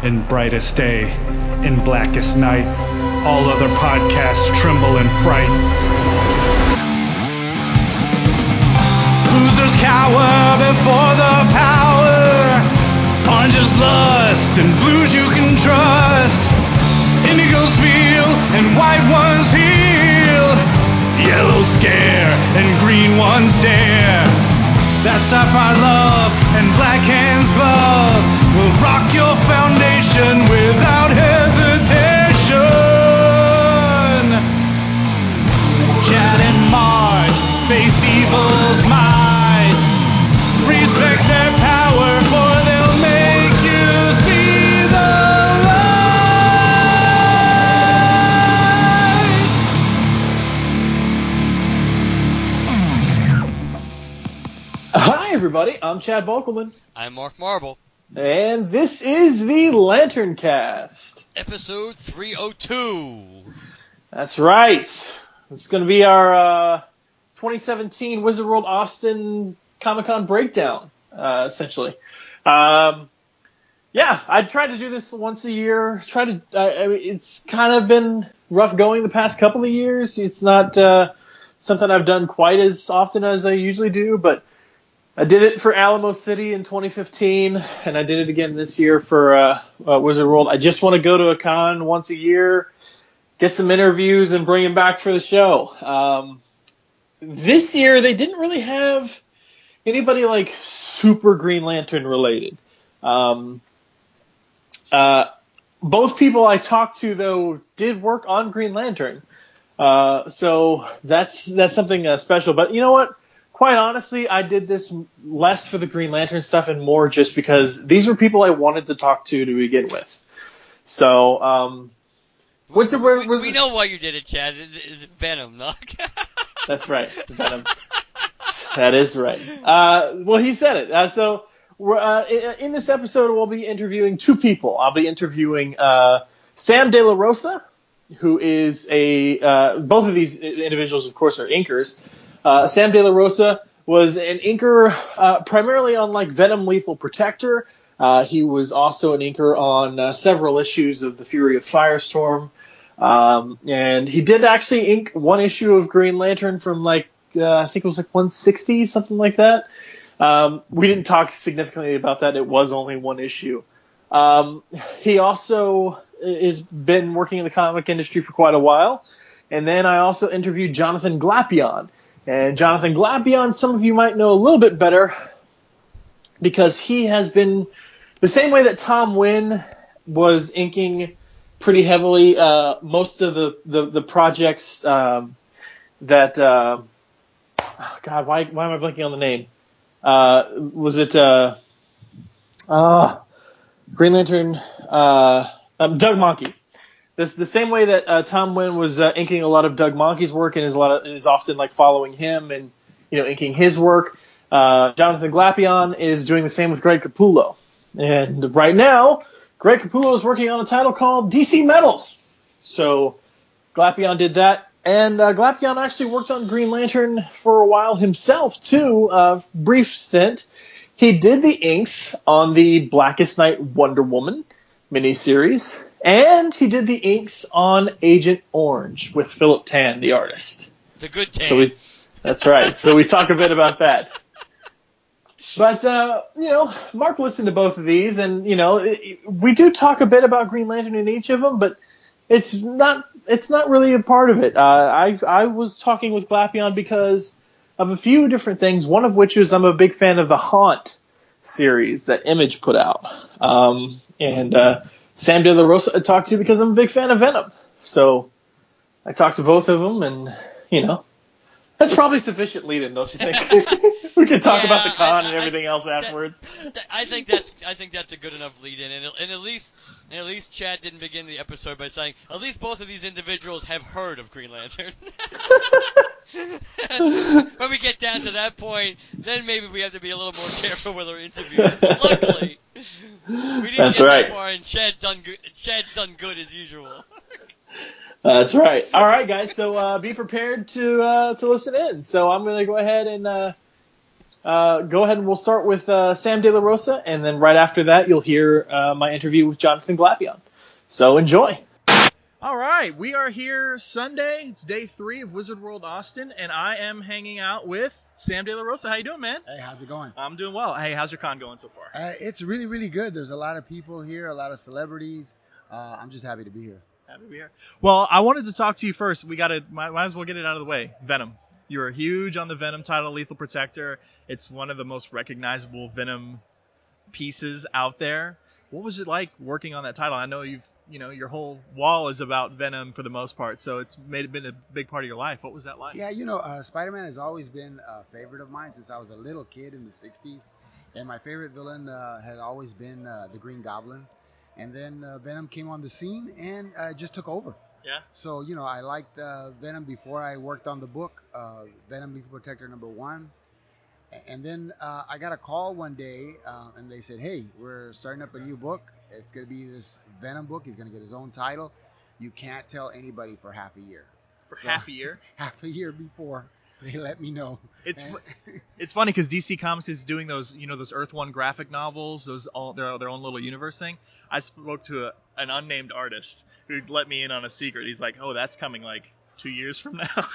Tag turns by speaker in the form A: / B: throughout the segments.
A: In brightest day, in blackest night, all other podcasts tremble in fright. Losers cower before the power. Oranges lust and blues you can trust. Indigos feel and white ones heal. Yellows scare and green ones dare. That sapphire love and black hands glove will rock your foundation without hesitation. Chad and Marge face evil's might. Respect their power, for they'll make you see the light.
B: Hi, everybody. I'm Chad Bokelman.
C: I'm Mark Marble.
B: And this is the LanternCast.
C: Episode 302.
B: That's right. It's going to be our 2017 Wizard World Austin Comic-Con breakdown, essentially. Yeah, I try to do this once a year. It's kind of been rough going the past couple of years. It's not something I've done quite as often as I usually do, but I did it for Alamo City in 2015, and I did it again this year for Wizard World. I just want to go to a con once a year, get some interviews, and bring them back for the show. This year, they didn't really have anybody like super Green Lantern related. Both people I talked to, though, did work on Green Lantern. So that's something special. But you know what? Quite honestly, I did this less for the Green Lantern stuff and more just because these were people I wanted to talk to begin with. So,
C: we know why you did it, Chad. It's Venom, no?
B: That's right, Venom. That is right. Well, he said it. So, in this episode, we'll be interviewing two people. I'll be interviewing Sam De La Rosa, who is both of these individuals, of course, are inkers. Sam De La Rosa was an inker primarily on like Venom Lethal Protector. He was also an inker on several issues of The Fury of Firestorm. And he did actually ink one issue of Green Lantern from I think it was like 160, something like that. We didn't talk significantly about that. It was only one issue. He also has been working in the comic industry for quite a while. And then I also interviewed Jonathan Glapion. And Jonathan Glapion, some of you might know a little bit better because he has been the same way that Tom Wynn was inking pretty heavily most of the projects that God, why am I blanking on the name? Was it Green Lantern? Doug Mahnke. The same way that Tom Wynn was inking a lot of Doug Mahnke's work and is often like following him and inking his work. Jonathan Glapion is doing the same with Greg Capullo. And right now, Greg Capullo is working on a title called DC Metal. So Glapion did that. And Glapion actually worked on Green Lantern for a while himself, too. Brief stint. He did the inks on the Blackest Night Wonder Woman miniseries. And he did the inks on Agent Orange with Philip Tan, the artist.
C: The good Tan.
B: That's right. So we talk a bit about that. But, Mark listened to both of these, and, we do talk a bit about Green Lantern in each of them, but it's not really a part of it. I was talking with Glapion because of a few different things, one of which is I'm a big fan of the Haunt series that Image put out. Sam De La Rosa I talked to because I'm a big fan of Venom. So I talked to both of them, and, that's probably sufficient lead-in, don't you think? We could talk about the con and everything else afterwards.
C: I think that's a good enough lead-in, and at least Chad didn't begin the episode by saying at least both of these individuals have heard of Green Lantern. When we get down to that point, then maybe we have to be a little more careful with our interviews. But luckily, we didn't get that far, and Chad's done good as usual.
B: That's right. All right, guys. So be prepared to listen in. So I'm going to go ahead and Go ahead and we'll start with Sam De La Rosa, and then right after that, you'll hear my interview with Jonathan Glapion. So enjoy. All right, we are here Sunday. It's day 3 of Wizard World Austin, and I am hanging out with Sam De La Rosa. How you doing, man?
D: Hey, how's it going?
B: I'm doing well. Hey, how's your con going so far?
D: It's really, really good. There's a lot of people here, a lot of celebrities. I'm just happy to be here.
B: Happy to be here. Well, I wanted to talk to you first. We might as well get it out of the way. Venom. You were huge on the Venom title, Lethal Protector. It's one of the most recognizable Venom pieces out there. What was it like working on that title? I know your whole wall is about Venom for the most part, so it's been a big part of your life. What was that like?
D: Yeah, Spider-Man has always been a favorite of mine since I was a little kid in the 60s. And my favorite villain had always been the Green Goblin. And then Venom came on the scene and just took over.
B: Yeah.
D: So, I liked Venom before I worked on the book, Venom Lethal Protector #1. And then I got a call one day, and they said, hey, we're starting up a new book. It's going to be this Venom book. He's going to get his own title. You can't tell anybody for half a year.
B: Half a year?
D: Half a year before they let me know.
B: It's funny because DC Comics is doing those Earth One graphic novels, their own little universe thing. I spoke to an unnamed artist who let me in on a secret. He's like, oh, that's coming like 2 years from now.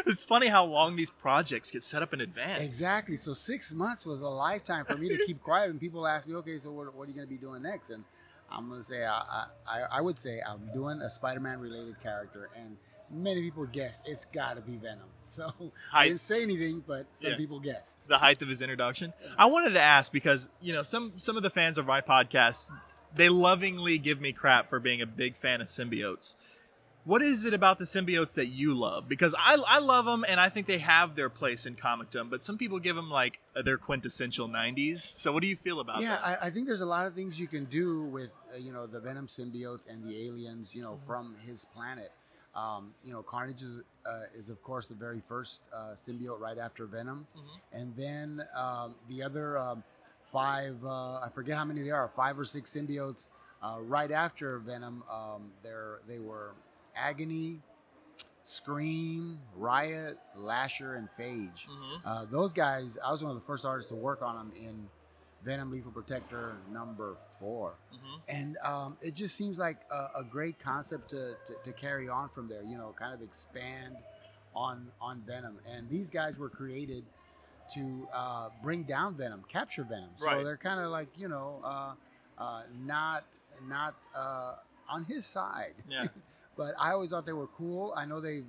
B: It's funny how long these projects get set up in advance.
D: Exactly. So 6 months was a lifetime for me to keep quiet. And people ask me, okay, so what are you going to be doing next? And I'm going to say, I would say I'm doing a Spider-Man related character. And many people guessed it's got to be Venom. So I didn't say anything, but some people guessed.
B: The height of his introduction. I wanted to ask because, some of the fans of my podcast, they lovingly give me crap for being a big fan of symbiotes. What is it about the symbiotes that you love? Because I love them, and I think they have their place in comicdom, but some people give them, like, their quintessential 90s. So what do you feel about that?
D: Yeah, I think there's a lot of things you can do with, the Venom symbiotes and the aliens, from his planet. Carnage is, of course, the very first symbiote right after Venom. Mm-hmm. And then the other 5, I forget how many there are, 5 or 6 symbiotes right after Venom. They were Agony, Scream, Riot, Lasher, and Phage. Mm-hmm. Those guys, I was one of the first artists to work on them in Venom Lethal Protector #4. Mm-hmm. And it just seems like a great concept to carry on from there, kind of expand on Venom. And these guys were created to bring down Venom, capture Venom. So right. They're kind of like, not on his side.
B: Yeah.
D: But I always thought they were cool. I know they've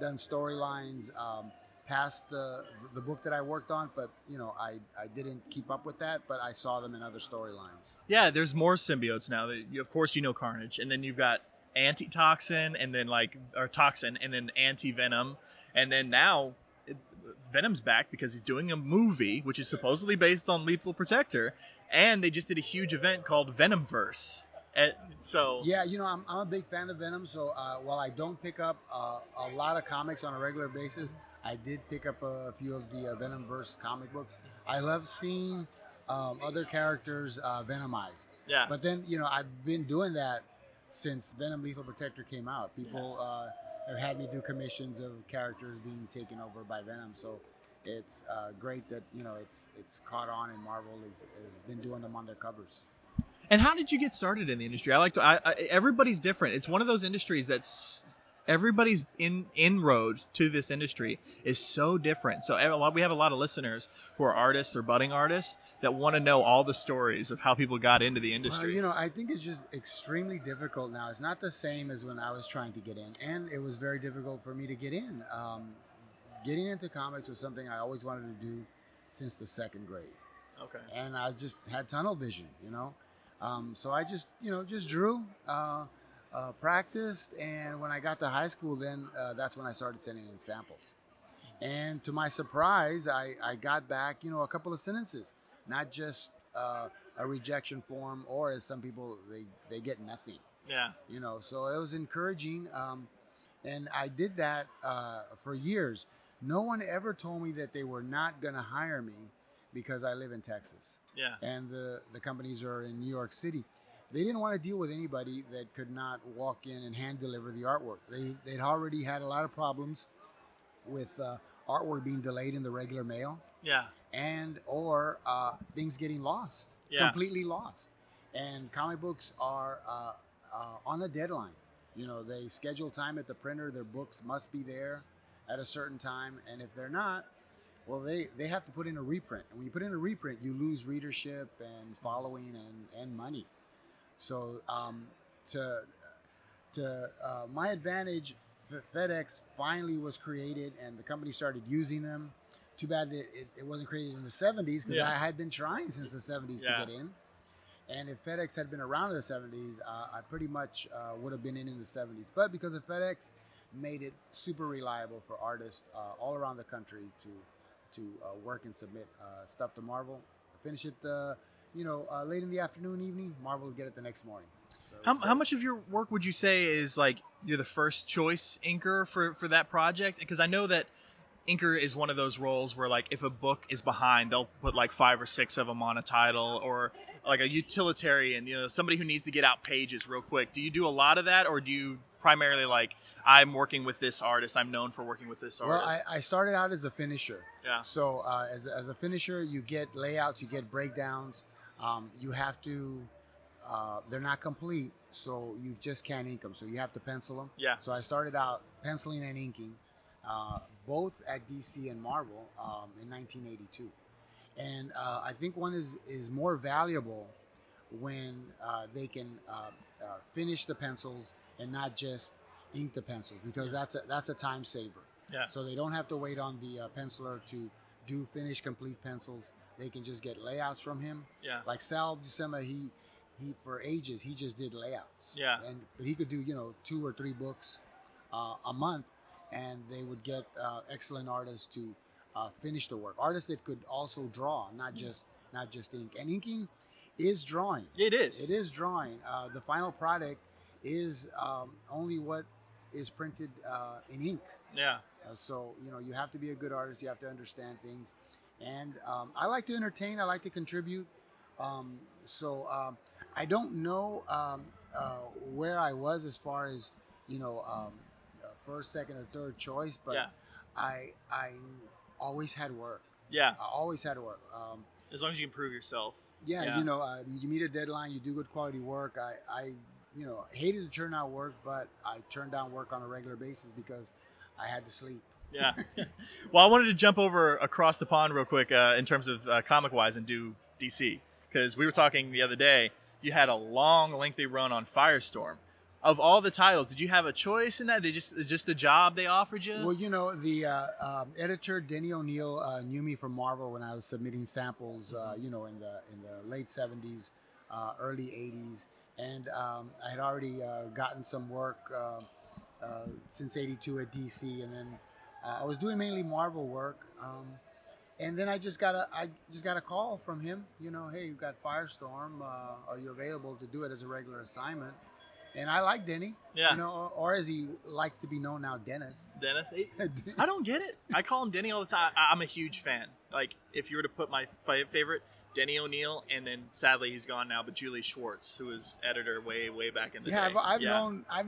D: done storylines past the book that I worked on, but I didn't keep up with that. But I saw them in other storylines.
B: Yeah, there's more symbiotes now. Of course, Carnage, and then you've got Antitoxin, and then Toxin, and then Anti-Venom, and then now Venom's back because he's doing a movie which is supposedly based on Lethal Protector, and they just did a huge event called Venomverse. So
D: yeah, I'm a big fan of Venom. So while I don't pick up a lot of comics on a regular basis, I did pick up a few of the Venomverse comic books. I love seeing other characters Venomized.
B: Yeah.
D: But then I've been doing that since Venom Lethal Protector came out. People have had me do commissions of characters being taken over by Venom. So it's great that it's caught on, and Marvel has been doing them on their covers.
B: And how did you get started in the industry? Everybody's different. It's one of those industries that's everybody's inroad to this industry is so different. So we have a lot of listeners who are artists or budding artists that want to know all the stories of how people got into the industry.
D: Well, I think it's just extremely difficult now. It's not the same as when I was trying to get in, and it was very difficult for me to get in. Getting into comics was something I always wanted to do since the 2nd grade.
B: Okay.
D: And I just had tunnel vision, So I just drew, practiced, and when I got to high school, then that's when I started sending in samples. And to my surprise, I got back, a couple of sentences, not just a rejection form, or as some people, they get nothing.
B: Yeah.
D: So it was encouraging, and I did that for years. No one ever told me that they were not going to hire me because I live in Texas.
B: Yeah.
D: And the companies are in New York City. They didn't want to deal with anybody that could not walk in and hand deliver the artwork. They'd already had a lot of problems with artwork being delayed in the regular mail.
B: Yeah.
D: and or things getting lost, completely lost. And comic books are on a deadline. They schedule time at the printer. Their books must be there at a certain time, and if they're not, well, they have to put in a reprint. And when you put in a reprint, you lose readership and following and money. So to my advantage, FedEx finally was created, and the company started using them. Too bad that it wasn't created in the 70s, because I had been trying since the 70s to get in. And if FedEx had been around in the 70s, I pretty much would have been in the 70s. But because of FedEx, made it super reliable for artists all around the country to work and submit stuff to Marvel. Finish it, late in the afternoon, evening. Marvel would get it the next morning. So
E: how much of your work would you say is like you're the first choice inker for that project? Because I know that inker is one of those roles where, like, if a book is behind, they'll put like 5 or 6 of them on a title, or like a utilitarian, somebody who needs to get out pages real quick. Do you do a lot of that, or do you primarily like, I'm working with this artist, I'm known for working with this artist?
D: Well, I started out as a finisher.
E: Yeah.
D: So as a finisher, you get layouts, you get breakdowns. You have to, they're not complete, so you just can't ink them. So you have to pencil them.
E: Yeah.
D: So I started out penciling and inking, both at DC and Marvel in 1982. And I think one is more valuable when they can finish the pencils and not just ink the pencils, because that's a time saver.
E: Yeah.
D: So they don't have to wait on the penciler to do finish complete pencils. They can just get layouts from him.
E: Yeah.
D: Like Sal Buscema, he for ages he just did layouts.
E: Yeah.
D: But he could do 2 or 3 books a month, and they would get excellent artists to finish the work. Artists that could also draw, not just ink. And inking is drawing.
E: It is.
D: It is drawing. The final product is only what is printed in ink.
E: Yeah.
D: So you have to be a good artist. You have to understand things. And I like to entertain. I like to contribute. So I don't know where I was as far as first, second, or third choice, but I always had work.
E: Yeah.
D: I always had work.
E: As long as you can prove yourself.
D: Yeah. You meet a deadline, you do good quality work. I hated to turn down work, but I turned down work on a regular basis because I had to sleep.
E: Yeah. Well, I wanted to jump over across the pond real quick in terms of comic-wise and do DC, because we were talking the other day. You had a long, lengthy run on Firestorm. Of all the titles, did you have a choice in that? They just a job they offered you?
D: Well, the editor Denny O'Neil knew me from Marvel when I was submitting samples, in the late 70s, early 80s, and I had already gotten some work since '82 at DC, and then I was doing mainly Marvel work. And then I just got a call from him. Hey, you've got Firestorm. Are you available to do it as a regular assignment? And I like Denny.
E: Yeah.
D: Or as he likes to be known now, Dennis.
E: Dennis? I don't get it. I call him Denny all the time. I'm a huge fan. Like, if you were to put my favorite, Denny O'Neil, and then sadly he's gone now, but Julie Schwartz, who was editor way back in the day.
D: I've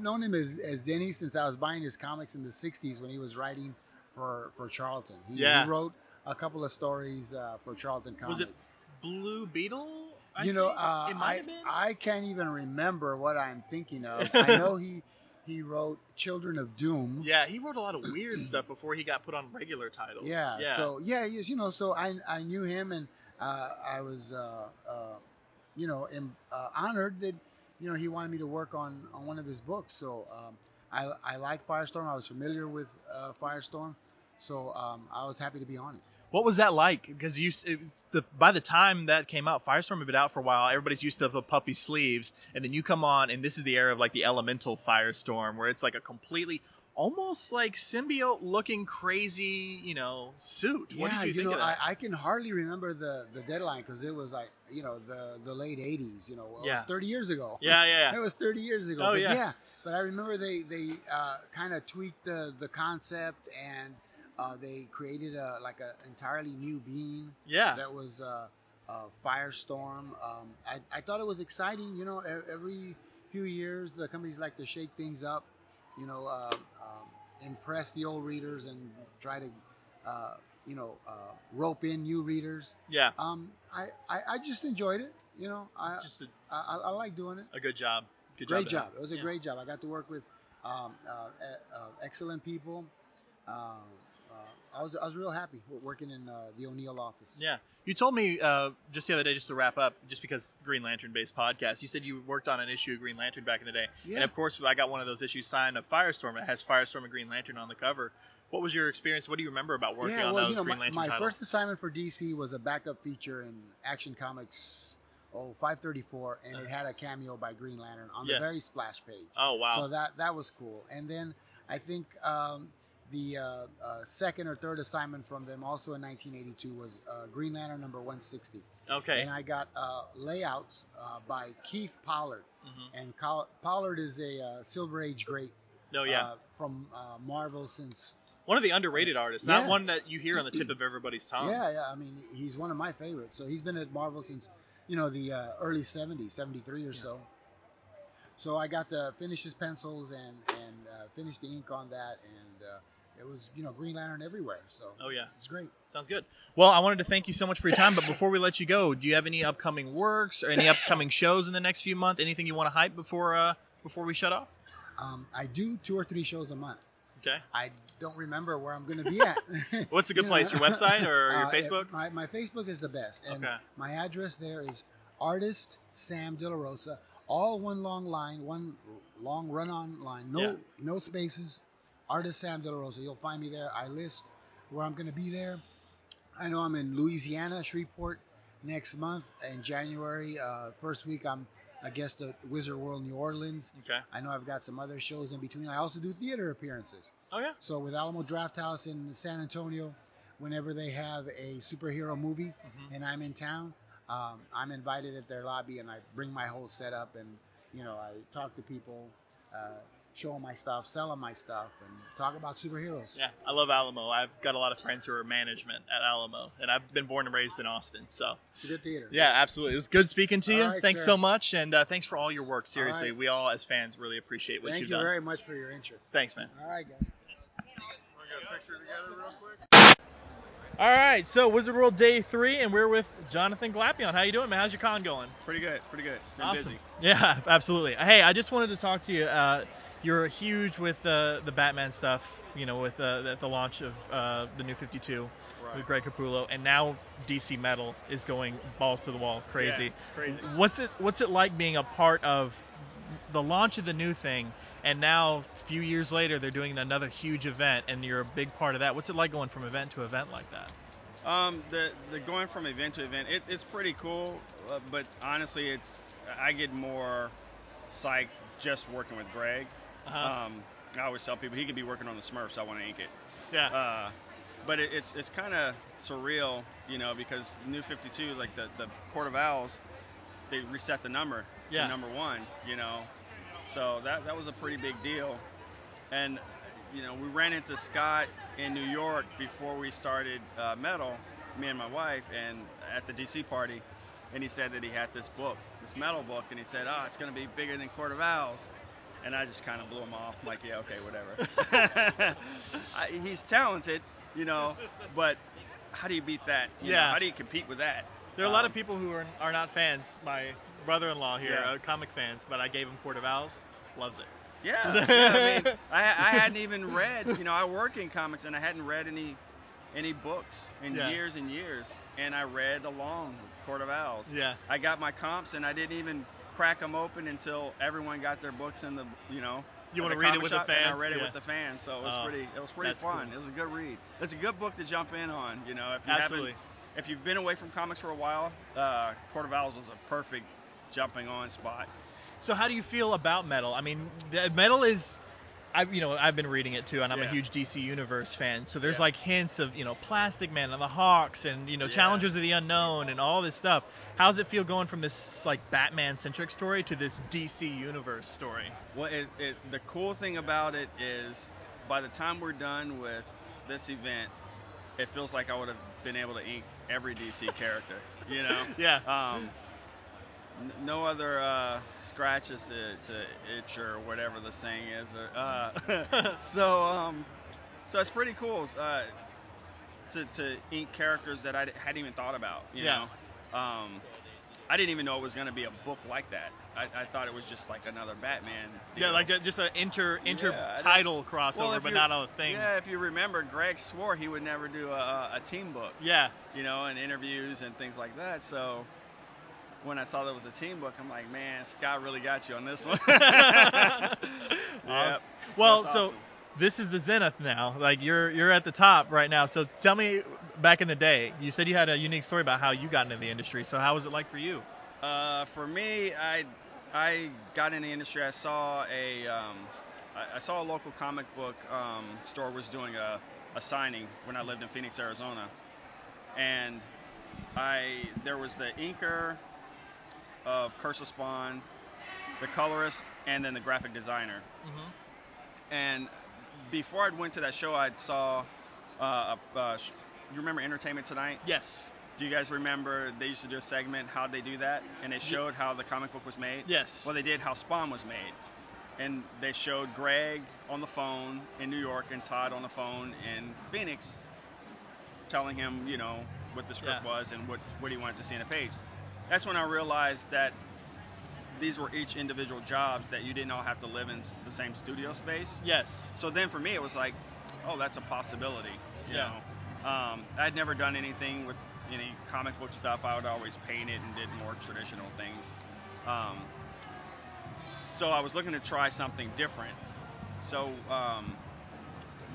D: known him as Denny since I was buying his comics in the '60s when he was writing for Charlton. He wrote a couple of stories for Charlton Comics.
E: Was it Blue Beetle?
D: I can't even remember what I'm thinking of. I know he wrote Children of Doom.
E: Yeah, he wrote a lot of weird stuff before he got put on regular titles.
D: Yeah. So so I knew him, and I was honored that he wanted me to work on one of his books. So I like Firestorm. I was familiar with Firestorm, so I was happy to be on it.
E: What was that like? Because by the time that came out, Firestorm had been out for a while. Everybody's used to the puffy sleeves, and then you come on, and this is the era of like the Elemental Firestorm, where it's like a completely, almost like symbiote-looking crazy, suit. What did you think of that?
D: I can hardly remember the deadline because it was like the late '80s. It was 30 years ago.
E: Yeah.
D: It was 30 years ago.
E: Oh,
D: but
E: yeah.
D: But I remember they kind of tweaked the concept, and they created an entirely new being.
E: Yeah.
D: That was Firestorm. I thought it was exciting. Every few years the companies like to shake things up. Impress the old readers and try to rope in new readers.
E: Yeah.
D: I just enjoyed it. I like doing it.
E: A good job.
D: Great job. It was a great job. I got to work with excellent people. I was real happy working in the O'Neill office.
E: Yeah. You told me just the other day, just to wrap up, just because Green Lantern-based podcast, you said you worked on an issue of Green Lantern back in the day. Yeah. And, of course, I got one of those issues signed of Firestorm. It has Firestorm and Green Lantern on the cover. What was your experience? What do you remember about working on those Green Lantern titles?
D: My first assignment for DC was a backup feature in Action Comics 534, and it had a cameo by Green Lantern on the very splash page.
E: Oh, wow.
D: So that was cool. And then I think the second or third assignment from them, also in 1982, was Green Lantern number 160.
E: Okay.
D: And I got layouts by Keith Pollard. Mm-hmm. And Pollard is a Silver Age great from Marvel since...
E: One of the underrated artists, not one that you hear on the tip of everybody's tongue.
D: Yeah. I mean, he's one of my favorites. So he's been at Marvel since, the early 70s, 73 or so. So I got to finish his pencils and finish the ink on that, and it was, Green Lantern everywhere. So it's great.
E: Sounds good. Well, I wanted to thank you so much for your time, but before we let you go, do you have any upcoming works or any upcoming shows in the next few months? Anything you want to hype before we shut off?
D: I do 2 or 3 shows a month.
E: Okay.
D: I don't remember where I'm going to be at.
E: What's a good place? Your website or your Facebook?
D: My Facebook is the best. And my address there is Artist Sam De La Rosa. All one long line, one long run-on line. No spaces. Artist Sam De La Rosa. You'll find me there. I list where I'm going to be there. I know I'm in Louisiana, Shreveport, next month. In January, first week, I'm a guest at Wizard World New Orleans.
E: Okay.
D: I know I've got some other shows in between. I also do theater appearances.
E: Oh, yeah?
D: So with Alamo Drafthouse in San Antonio, whenever they have a superhero movie and I'm in town, I'm invited at their lobby, and I bring my whole setup, and, I talk to people, show them my stuff, sell them my stuff, and talk about superheroes.
E: Yeah, I love Alamo. I've got a lot of friends who are management at Alamo, and I've been born and raised in Austin, so.
D: It's a good theater.
E: Yeah, absolutely. It was good speaking to you.
D: Right,
E: thanks
D: sir.
E: so much, and thanks for all your work. Seriously, we all as fans really appreciate what you've done.
D: Thank you very much for your interest.
E: Thanks, man.
D: All right, guys.
F: Want to get a picture together real quick?
E: All right, so Wizard World Day 3, and we're with Jonathan Glapion. How you doing, man? How's your con going?
F: Pretty good. Been
E: awesome.
F: busy.
E: Yeah, absolutely. Hey, I just wanted to talk to you. You're huge with the Batman stuff, with at the launch of the New 52 with Greg Capullo, and now DC Metal is going balls to the wall, crazy.
F: Yeah, crazy.
E: What's it like being a part of the launch of the new thing, and now a few years later they're doing another huge event, and you're a big part of that? What's it like going from event to event like that?
F: The going from event to event, it's pretty cool, but honestly, I get more psyched just working with Greg. I always tell people he could be working on the Smurfs. I want to ink it.
E: Yeah.
F: But it's kind of surreal, because New 52, like the Court of Owls, they reset the number to number 1, So that was a pretty big deal. And, we ran into Scott in New York before we started Metal, me and my wife, and at the DC party. And he said that he had this Metal book, and he said, it's going to be bigger than Court of Owls. And I just kind of blew him off. I'm like, yeah, okay, whatever. He's talented, but how do you beat that? How do you compete with that?
E: There are a lot of people who are not fans. My brother-in-law here, comic fans, but I gave him Court of Owls. Loves it.
F: Yeah. I mean, I hadn't even read, I work in comics, and I hadn't read any books in years and years. And I read along with Court of Owls.
E: Yeah.
F: I got my comps, and I didn't even crack them open until everyone got their books in the,
E: You want to read it with the fans?
F: And I read it with the fans, so it was pretty fun.
E: Cool.
F: It was a good read. It's a good book to jump in on,
E: Absolutely.
F: If you've been away from comics for a while, Court of Owls was a perfect jumping on spot.
E: So how do you feel about Metal? I mean, Metal is, I've been reading it too, and I'm a huge DC Universe fan. So there's like hints of, Plastic Man and the Hawks and, Challengers of the Unknown and all this stuff. How does it feel going from this like Batman-centric story to this DC Universe story?
F: Well, the cool thing about it is by the time we're done with this event, it feels like I would have been able to ink every DC character,
E: Yeah.
F: No other scratches to itch or whatever the saying is. So it's pretty cool. to ink characters that I hadn't even thought about. You know, I didn't even know it was going to be a book like that. I thought it was just like another Batman deal.
E: Yeah, like just an title crossover, but not a thing.
F: Yeah, if you remember, Greg swore he would never do a team book.
E: Yeah.
F: You know, and interviews and things like that. So when I saw that it was a team book, I'm like, man, Scott really got you on this one.
E: Yep. Well, so awesome. This is the zenith now. Like you're at the top right now. So tell me, back in the day, you said you had a unique story about how you got into the industry. So how was it like for you?
F: For me, I got in the industry. I saw a local comic book store was doing a signing when I lived in Phoenix, Arizona, and there was the inker of Curse of Spawn, the colorist, and then the graphic designer. Mm-hmm. And before I went to that show, I saw you remember Entertainment Tonight?
E: Yes.
F: Do you guys remember they used to do a segment, how'd they do that? And they showed how the comic book was made?
E: Yes.
F: Well, they did how Spawn was made. And they showed Greg on the phone in New York and Todd on the phone in Phoenix telling him, you know, what the script was and what he wanted to see on a page. That's when I realized that these were each individual jobs, that you didn't all have to live in the same studio space.
E: Yes.
F: So then for me, it was like, oh, that's a possibility. You know? I'd never done anything with any comic book stuff. I would always paint it and did more traditional things. So I was looking to try something different. So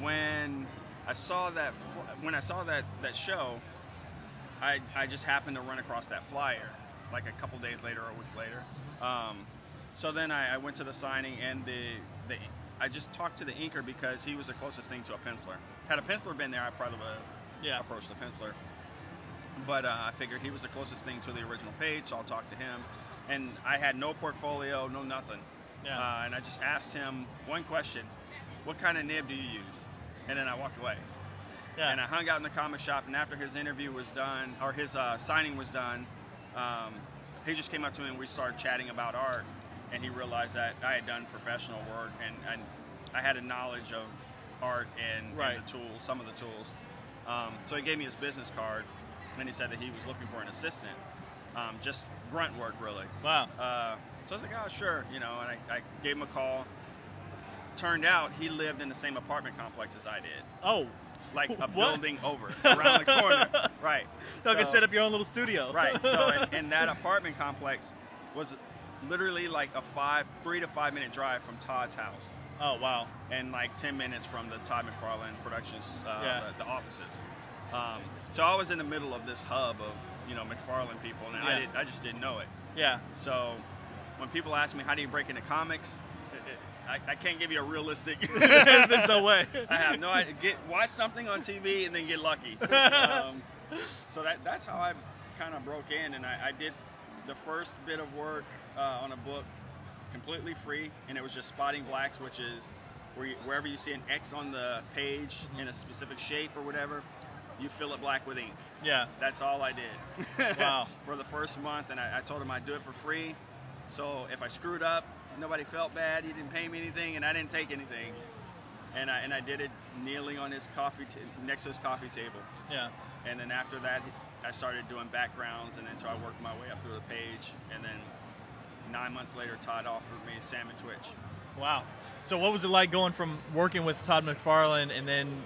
F: when I saw that show, I just happened to run across that flyer like a couple days later or a week later. So then I went to the signing, and I just talked to the inker because he was the closest thing to a penciler. Had a penciler been there, I probably would have approached the penciler. But I figured he was the closest thing to the original page, so I'll talk to him. And I had no portfolio, no nothing. Yeah. And I just asked him one question: what kind of nib do you use? And then I walked away. Yeah. And I hung out in the comic shop, and after his interview was done, or his signing was done, he just came up to me and we started chatting about art. And he realized that I had done professional work, and I had a knowledge of art and the tools, some of the tools. So he gave me his business card, and he said that he was looking for an assistant, just grunt work, really.
E: Wow.
F: So I was like, oh, sure, you know, and I gave him a call. Turned out he lived in the same apartment complex as I did.
E: Oh.
F: Like a building over, around the corner. Right.
E: So you can set up your own little studio.
F: Right. So and that apartment complex was literally like a 3 to 5 minute drive from Todd's house.
E: Oh, wow.
F: And like 10 minutes from the Todd McFarlane Productions, the offices. So I was in the middle of this hub of, you know, McFarlane people, and I just didn't know it.
E: Yeah.
F: So when people ask me, how do you break into comics? I can't give you a realistic.
E: There's no way.
F: I have no idea. Watch something on TV and then get lucky. So that's how I kind of broke in, and I did the first bit of work on a book completely free, and it was just spotting blacks, which is wherever you see an X on the page in a specific shape or whatever, you fill it black with ink.
E: Yeah.
F: That's all I did.
E: Wow.
F: For the first month, and I told him I'd do it for free. So if I screwed up, nobody felt bad. He didn't pay me anything, and I didn't take anything. And I did it kneeling on his next to his coffee table.
E: Yeah.
F: And then after that, I started doing backgrounds, and then so I worked my way up through the page. And then 9 months later, Todd offered me Sam and Twitch.
E: Wow. So what was it like going from working with Todd McFarlane, and then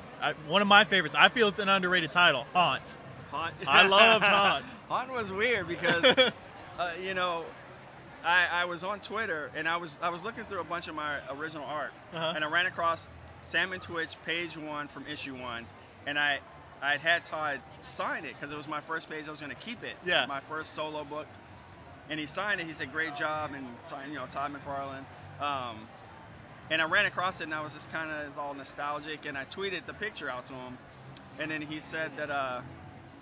E: one of my favorites, I feel it's an underrated title, Haunt.
F: Haunt?
E: I loved Haunt.
F: Haunt was weird because, you know, I was on Twitter, and I was looking through a bunch of my original art, and I ran across Sam and Twitch, page 1 from issue 1, and I'd had Todd sign it because it was my first page. I was going to keep it.
E: Yeah.
F: My first solo book, and he signed it. He said, "Great job," and signed, you know, Todd McFarlane. And I ran across it, and I was just kind of all nostalgic, and I tweeted the picture out to him, and then he said that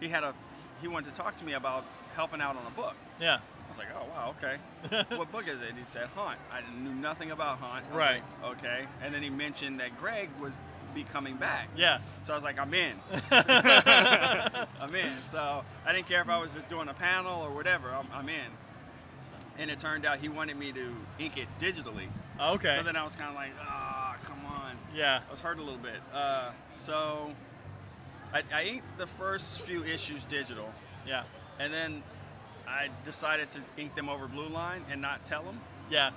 F: he wanted to talk to me about helping out on a book.
E: Yeah.
F: I was like, oh, wow, okay. What book is it? And he said, Haunt. I knew nothing about Haunt.
E: Right.
F: Like, okay. And then he mentioned that Greg was be coming back.
E: Yeah.
F: So I was like, I'm in. I'm in. So I didn't care if I was just doing a panel or whatever. I'm in. And it turned out he wanted me to ink it digitally.
E: Okay.
F: So then I was kind of like, come on.
E: Yeah.
F: I was hurt a little bit. So I inked the first few issues digital.
E: Yeah.
F: And then I decided to ink them over Blue Line and not tell him.
E: Yeah.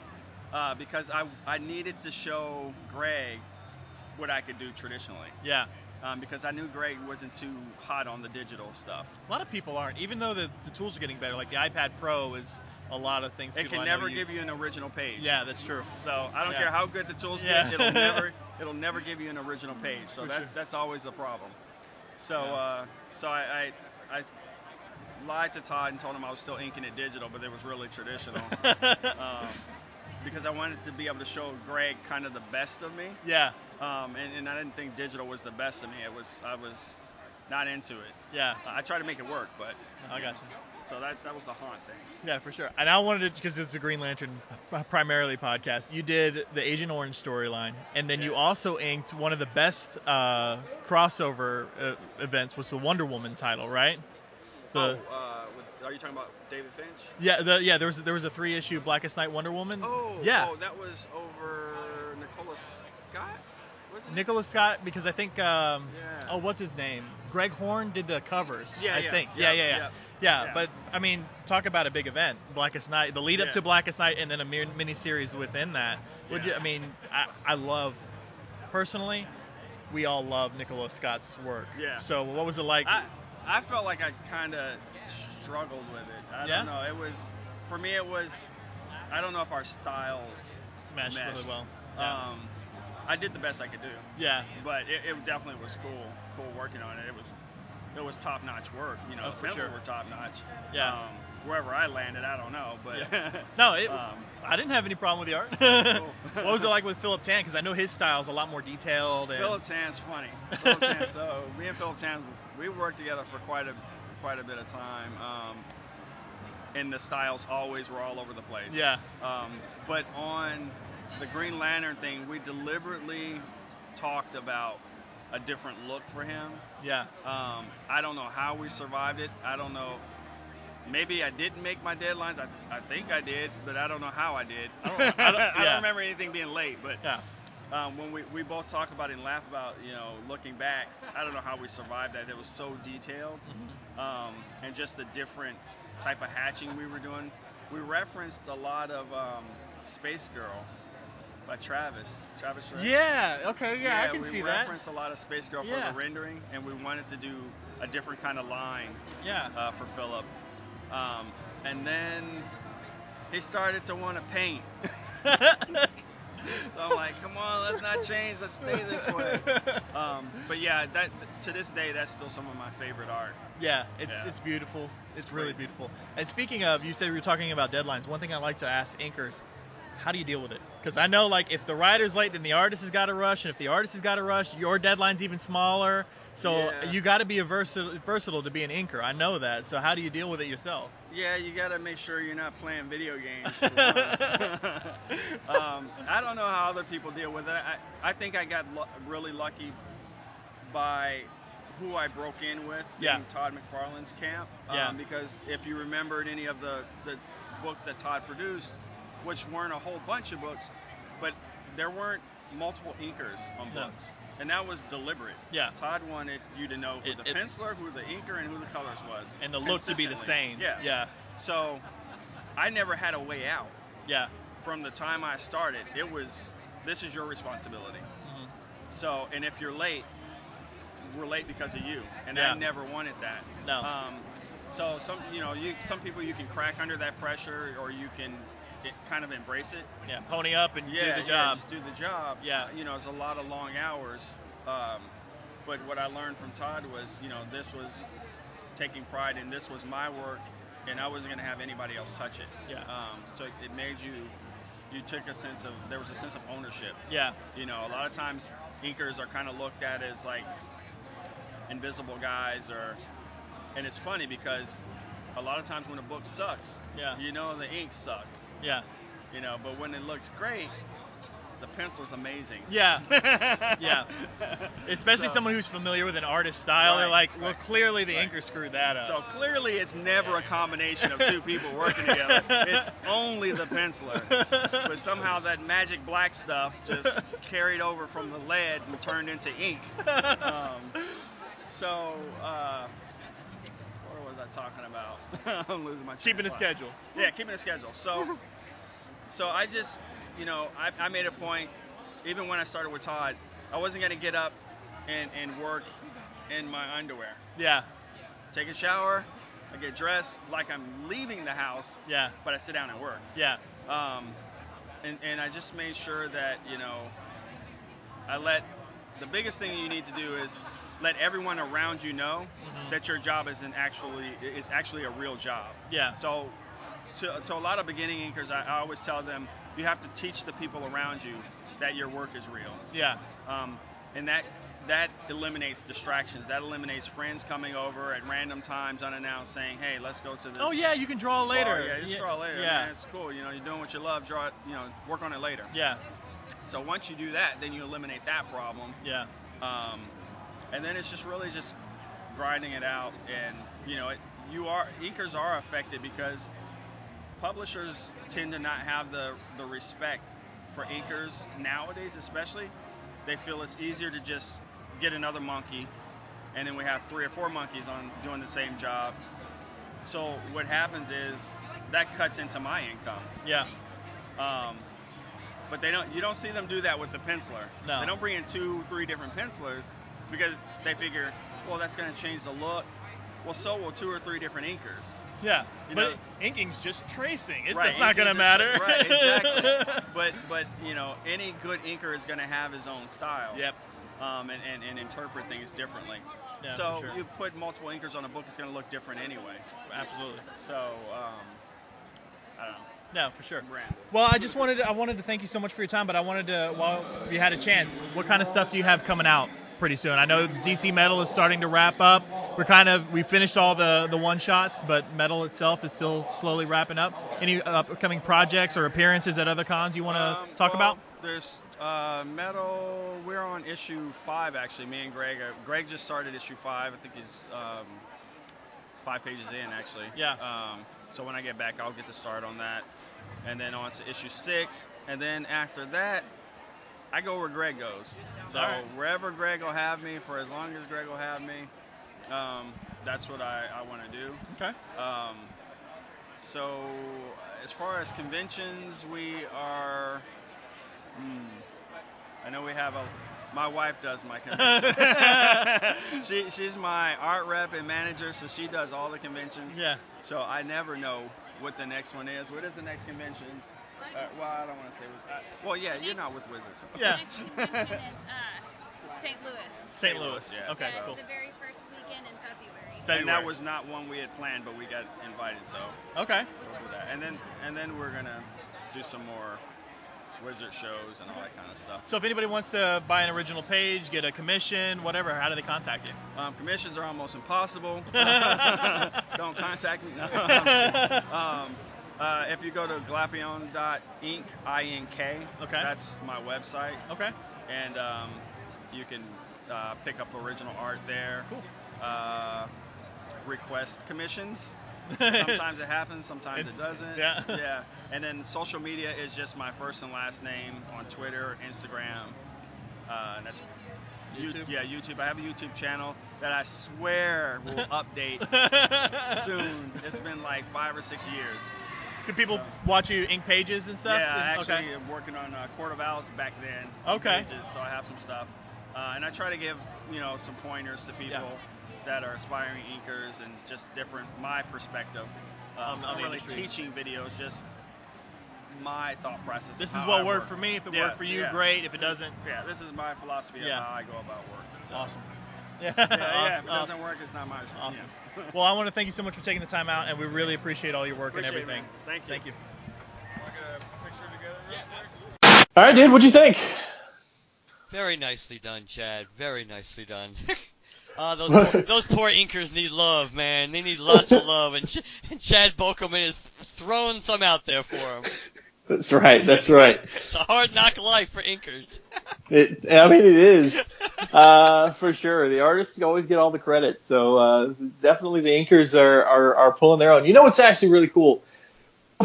F: Because I needed to show Greg what I could do traditionally.
E: Yeah.
F: Because I knew Greg wasn't too hot on the digital stuff.
E: A lot of people aren't, even though the tools are getting better. Like the iPad Pro is a lot of things.
F: It can never give you an original page.
E: Yeah, that's true.
F: So I don't care how good the tools get, it'll never give you an original page. So that's always the problem. So I lied to Todd and told him I was still inking it digital, but it was really traditional. Because I wanted to be able to show Greg kind of the best of me.
E: Yeah.
F: And I didn't think digital was the best of me. I was not into it.
E: Yeah.
F: I tried to make it work, but.
E: I got you.
F: So that was the haunt thing.
E: Yeah, for sure. And I wanted to, because it's a Green Lantern primarily podcast, you did the Agent Orange storyline, and then you also inked one of the best crossover events was the Wonder Woman title, right?
F: Are you talking about David Finch?
E: Yeah, there was a 3-issue Blackest Night Wonder Woman.
F: Oh,
E: yeah.
F: Oh, that was over Nicholas Scott? Was it?
E: Nicholas Scott, because I think what's his name? Greg Horn did the covers. I think. Yeah. But I mean, talk about a big event. Blackest Night, the lead up to Blackest Night, and then a mini series within that. I love, personally, we all love Nicholas Scott's work.
F: Yeah.
E: So what was it like?
F: I felt like I kind of struggled with it. I don't know. It was, for me, I don't know if our styles meshed
E: really well.
F: Yeah. I did the best I could do.
E: Yeah.
F: But it definitely was cool working on it. It was top-notch work. You know, the pencils were top-notch.
E: Yeah.
F: Wherever I landed, I don't know, but
E: no, I didn't have any problem with the art.
F: Cool.
E: What was it like with Philip Tan? Because I know his style is a lot more detailed.
F: Philip Tan's funny. So me and Philip Tan, we worked together for quite a bit of time, and the styles always were all over the place.
E: Yeah.
F: But on the Green Lantern thing, we deliberately talked about a different look for him.
E: Yeah.
F: I don't know how we survived it. I don't know. Maybe I didn't make my deadlines. I think I did, but I don't know how I did. I don't remember anything being late. But when we both talk about it and laugh about, looking back, I don't know how we survived that. It was so detailed, and just the different type of hatching we were doing. We referenced a lot of Space Girl by Travis Shred.
E: Yeah. Okay. Yeah, I can see that.
F: We referenced a lot of Space Girl for the rendering, and we wanted to do a different kind of line. For Philip. And then he started to want to paint. So I'm like, come on, let's not change, let's stay this way. But yeah, that to this day, that's still some of my favorite art.
E: Yeah, it's beautiful. It's really beautiful. And speaking of, you said we were talking about deadlines. One thing I like to ask inkers, how do you deal with it? Because I know, like, if the writer's late, then the artist has got to rush, and if the artist has got to rush, your deadline's even smaller. So you got to be versatile to be an inker. I know that. So how do you deal with it yourself?
F: Yeah, you got to make sure you're not playing video games. I don't know how other people deal with it. I think I got really lucky by who I broke in with in Todd McFarlane's camp. Because if you remembered any of the books that Todd produced, which weren't a whole bunch of books, but there weren't multiple inkers on books. And that was deliberate. Yeah. Todd wanted you to know who the penciler, who the inker, and who the colors was.
E: And the look to be the same.
F: Yeah. So I never had a way out.
E: Yeah.
F: From the time I started, it was, this is your responsibility. Mm-hmm. So, and if you're late, we're late because of you. And I never wanted that.
E: No.
F: So some people you can crack under that pressure, or you can kind of embrace it.
E: Yeah, pony up and do the job.
F: Yeah, just do the job. Yeah. It's a lot of long hours. But what I learned from Todd was, this was taking pride in, this was my work, and I wasn't going to have anybody else touch it.
E: Yeah.
F: So it made you took there was a sense of ownership.
E: Yeah.
F: A lot of times inkers are kind of looked at as like invisible guys, and it's funny because a lot of times when a book sucks, the ink sucked.
E: Yeah.
F: But when it looks great, the pencil's amazing.
E: Yeah. Yeah. Especially someone who's familiar with an artist's style. They're like, well, clearly the inker screwed that up.
F: So clearly it's never a combination of two people working together. It's only the penciler. But somehow that magic black So, what was I talking about? I'm losing my train
E: Keeping a
F: of thought.
E: schedule.
F: Yeah, keeping a schedule. So I just, I made a point, even when I started with Todd, I wasn't going to get up and work in my underwear.
E: Yeah.
F: Take a shower, I get dressed like I'm leaving the house,
E: Yeah.
F: but I sit down and work.
E: Yeah.
F: And I just made sure that, the biggest thing you need to do is let everyone around you know that your job is actually a real job.
E: Yeah.
F: So to a lot of beginning inkers, I always tell them you have to teach the people around you that your work is real.
E: Yeah.
F: And that eliminates distractions. That eliminates friends coming over at random times unannounced saying, hey, let's go to this.
E: Oh, yeah, you can draw later.
F: Bar. Yeah, just draw later.
E: Yeah.
F: Man, it's cool. You're doing what you love. Draw it, work on it later.
E: Yeah.
F: So once you do that, then you eliminate that problem.
E: Yeah.
F: And then it's just really just grinding it out. And, inkers are affected because publishers tend to not have the respect for inkers nowadays, especially. They feel it's easier to just get another monkey, and then we have 3 or 4 monkeys on doing the same job. So what happens is that cuts into my income.
E: Yeah.
F: But you don't see them do that with the penciler.
E: No.
F: They don't bring in 2-3 different pencilers because they figure, well, that's going to change the look. Well, so will 2 or 3 different inkers.
E: Yeah, but inking's just tracing.
F: Right,
E: It's not going to matter.
F: Right, exactly. but any good inker is going to have his own style.
E: Yep.
F: And interpret things differently.
E: Yeah,
F: so
E: for sure.
F: you put multiple inkers on a book, it's going to look different anyway.
E: Absolutely.
F: So, I don't know.
E: No, for sure.
F: Brand.
E: Well, I wanted to thank you so much for your time, but I wanted to, while you had a chance, what kind of stuff do you have coming out pretty soon? I know DC Metal is starting to wrap up. We finished all the one-shots, but Metal itself is still slowly wrapping up. Any upcoming projects or appearances at other cons you want to talk about?
F: There's Metal. We're on issue 5, actually, me and Greg. Greg just started issue 5. I think he's 5 pages in, actually.
E: Yeah.
F: So when I get back, I'll get to start on that. And then on to issue 6. And then after that, I go where Greg goes. So
E: right.
F: Wherever Greg will have me, for as long as Greg will have me, that's what I want to do.
E: Okay.
F: So as far as conventions, we are... I know we have my wife does my convention. She's my art rep and manager, so she does all the conventions.
E: Yeah.
F: So I never know what the next one is. What is the next convention? Well, I don't want to say. Well, yeah, you're not with Wizards. So.
E: Yeah.
G: The next convention is St. Louis.
E: St. Louis.
F: Yeah.
E: Okay,
G: Yeah,
E: cool.
G: the very first weekend in February.
F: And that was not one we had planned, but we got invited, so
E: Okay.
F: we'll do that. And then we're gonna do some more Wizard shows and all that kind of stuff.
E: So if anybody wants to buy an original page, get a commission, whatever, how do they contact you?
F: Commissions are almost impossible. Don't contact me. No, I'm just kidding. If you go to glapion.ink, I-N-K,
E: Okay.
F: that's my website.
E: Okay.
F: And you can pick up original art there.
E: Cool.
F: Request commissions. Sometimes it happens, sometimes it doesn't.
E: Yeah.
F: Yeah. And then social media is just my first and last name on Twitter, Instagram. And that's
E: YouTube?
F: YouTube. I have a YouTube channel that I swear will update soon. It's been like 5 or 6 years.
E: Could people watch you ink pages and stuff?
F: Yeah, I actually
E: Okay.
F: am working on Court of Owls back then.
E: Okay.
F: Pages, so I have some stuff. And I try to give, some pointers to people that are aspiring inkers and just my perspective.
E: On
F: Not
E: the
F: really
E: industry.
F: teaching videos, just my thought process.
E: This
F: of
E: is
F: how
E: what
F: I
E: worked
F: work.
E: for me. If it
F: Yeah,
E: worked for you,
F: yeah.
E: great. If it doesn't,
F: Yeah, this is my philosophy of
E: Yeah.
F: how I go about work. So.
E: awesome. Yeah.
F: Yeah,
E: Awesome.
F: if it doesn't work, it's not my
E: Awesome.
F: yeah.
E: Well, I want to thank you so much for taking the time out, and we really appreciate all your work
F: Appreciate it,
E: and everything.
F: man. Thank you.
E: Thank you.
F: Want to get a picture together real quick?
B: All right, dude. What'd you think?
C: Very nicely done, Chad. Very nicely done. Those poor inkers need love, man. They need lots of love, and Chad Bokelman is throwing some out there for them.
B: That's right. That's right.
C: It's a hard knock life for inkers.
B: It is for sure. The artists always get all the credit, so definitely the inkers are pulling their own. You know what's actually really cool?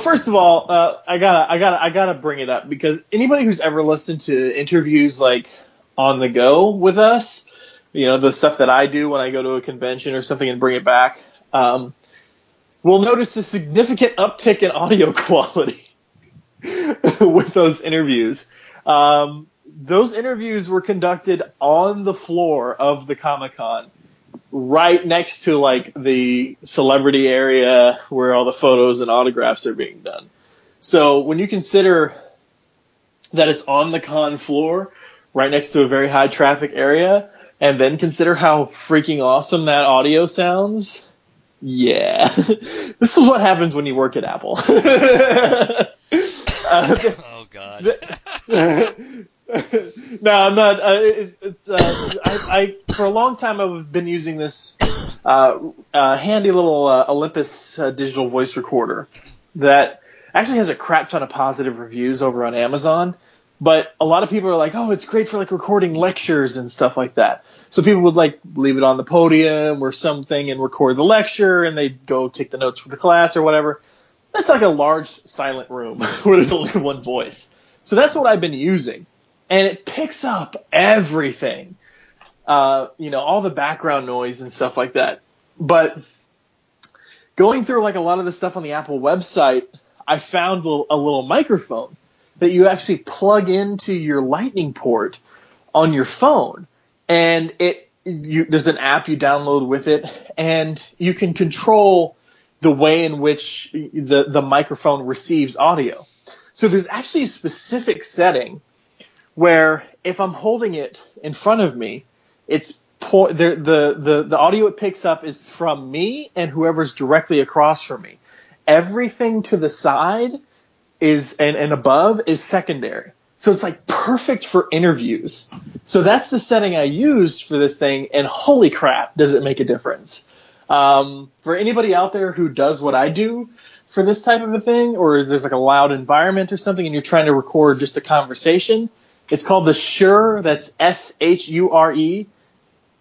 B: First of all, I gotta bring it up because anybody who's ever listened to interviews like on the go with us, the stuff that I do when I go to a convention or something and bring it back, we'll notice a significant uptick in audio quality with those interviews. Those interviews were conducted on the floor of the Comic-Con, right next to like the celebrity area where all the photos and autographs are being done. So when you consider that it's on the con floor, right next to a very high traffic area, and then consider how freaking awesome that audio sounds, yeah. This is what happens when you work at Apple.
C: Oh God.
B: No, I'm not. For a long time I've been using this handy little Olympus digital voice recorder that actually has a crap ton of positive reviews over on Amazon. But a lot of people are like, oh, it's great for like recording lectures and stuff like that. So people would like leave it on the podium or something and record the lecture, and they'd go take the notes for the class or whatever. That's like a large silent room where there's only one voice. So that's what I've been using. And it picks up everything, all the background noise and stuff like that. But going through like a lot of the stuff on the Apple website, I found a little microphone that you actually plug into your Lightning port on your phone. And there's an app you download with it, and you can control the way in which the microphone receives audio. So there's actually a specific setting where if I'm holding it in front of me, it's the audio it picks up is from me and whoever's directly across from me. Everything to the side and above is secondary. So it's like perfect for interviews. So that's the setting I used for this thing, and holy crap, does it make a difference. For anybody out there who does what I do for this type of a thing, or is there's like a loud environment or something and you're trying to record just a conversation, it's called the Shure, that's SHURE,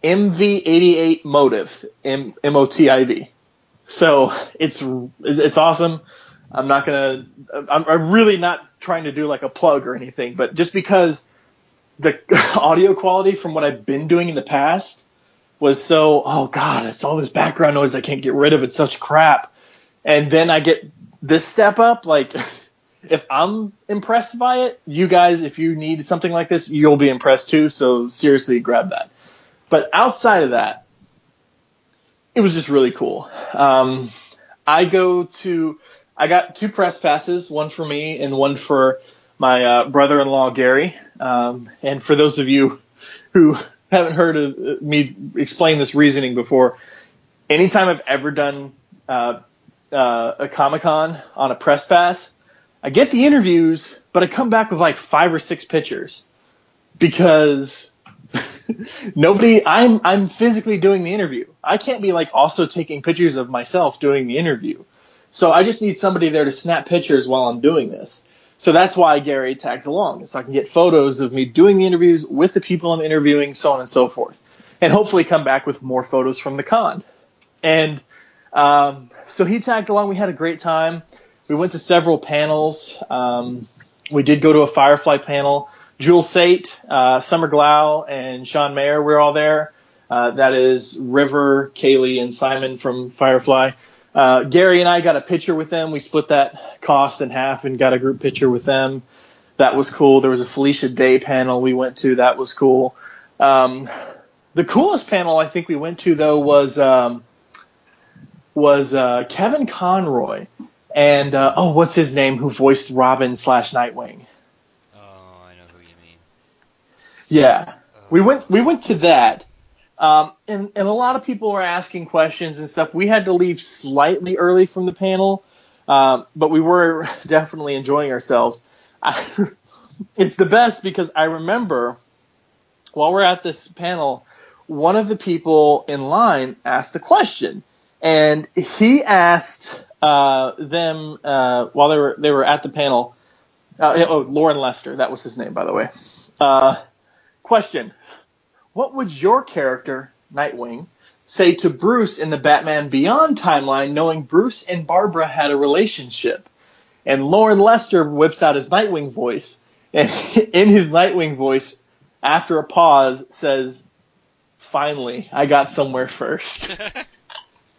B: MV88 Motive, MOTIV. So it's awesome. I'm really not trying to do like a plug or anything, but just because the audio quality from what I've been doing in the past was so, oh God, it's all this background noise I can't get rid of. It's such crap. And then I get this step up, like if I'm impressed by it, you guys, if you need something like this, you'll be impressed too. So seriously, grab that. But outside of that, it was just really cool. I got 2 press passes, one for me and one for my brother-in-law, Gary. And for those of you who haven't heard of me explain this reasoning before, anytime I've ever done a Comic-Con on a press pass, I get the interviews, but I come back with like 5 or 6 pictures because I'm physically doing the interview. I can't be like also taking pictures of myself doing the interview. So I just need somebody there to snap pictures while I'm doing this. So that's why Gary tags along, so I can get photos of me doing the interviews with the people I'm interviewing, so on and so forth. And hopefully come back with more photos from the con. And so he tagged along. We had a great time. We went to several panels. We did go to a Firefly panel. Jules Sate, Summer Glau, and Sean Mayer were all there. That is River, Kaylee, and Simon from Firefly. Gary and I got a picture with them. We split that cost in half and got a group picture with them. That was cool. There was a Felicia Day panel we went to. That was cool. The coolest panel I think we went to, though, was Kevin Conroy and, what's his name, who voiced Robin / Nightwing.
C: Oh, I know who you mean.
B: Yeah. We went to that. And a lot of people were asking questions and stuff. We had to leave slightly early from the panel, but we were definitely enjoying ourselves. It's the best because I remember while we're at this panel, one of the people in line asked a question, and he asked them while they were at the panel. Lauren Lester, that was his name, by the way. Question. What would your character, Nightwing, say to Bruce in the Batman Beyond timeline, knowing Bruce and Barbara had a relationship? And Lauren Lester whips out his Nightwing voice, and in his Nightwing voice, after a pause, says, finally, I got somewhere first.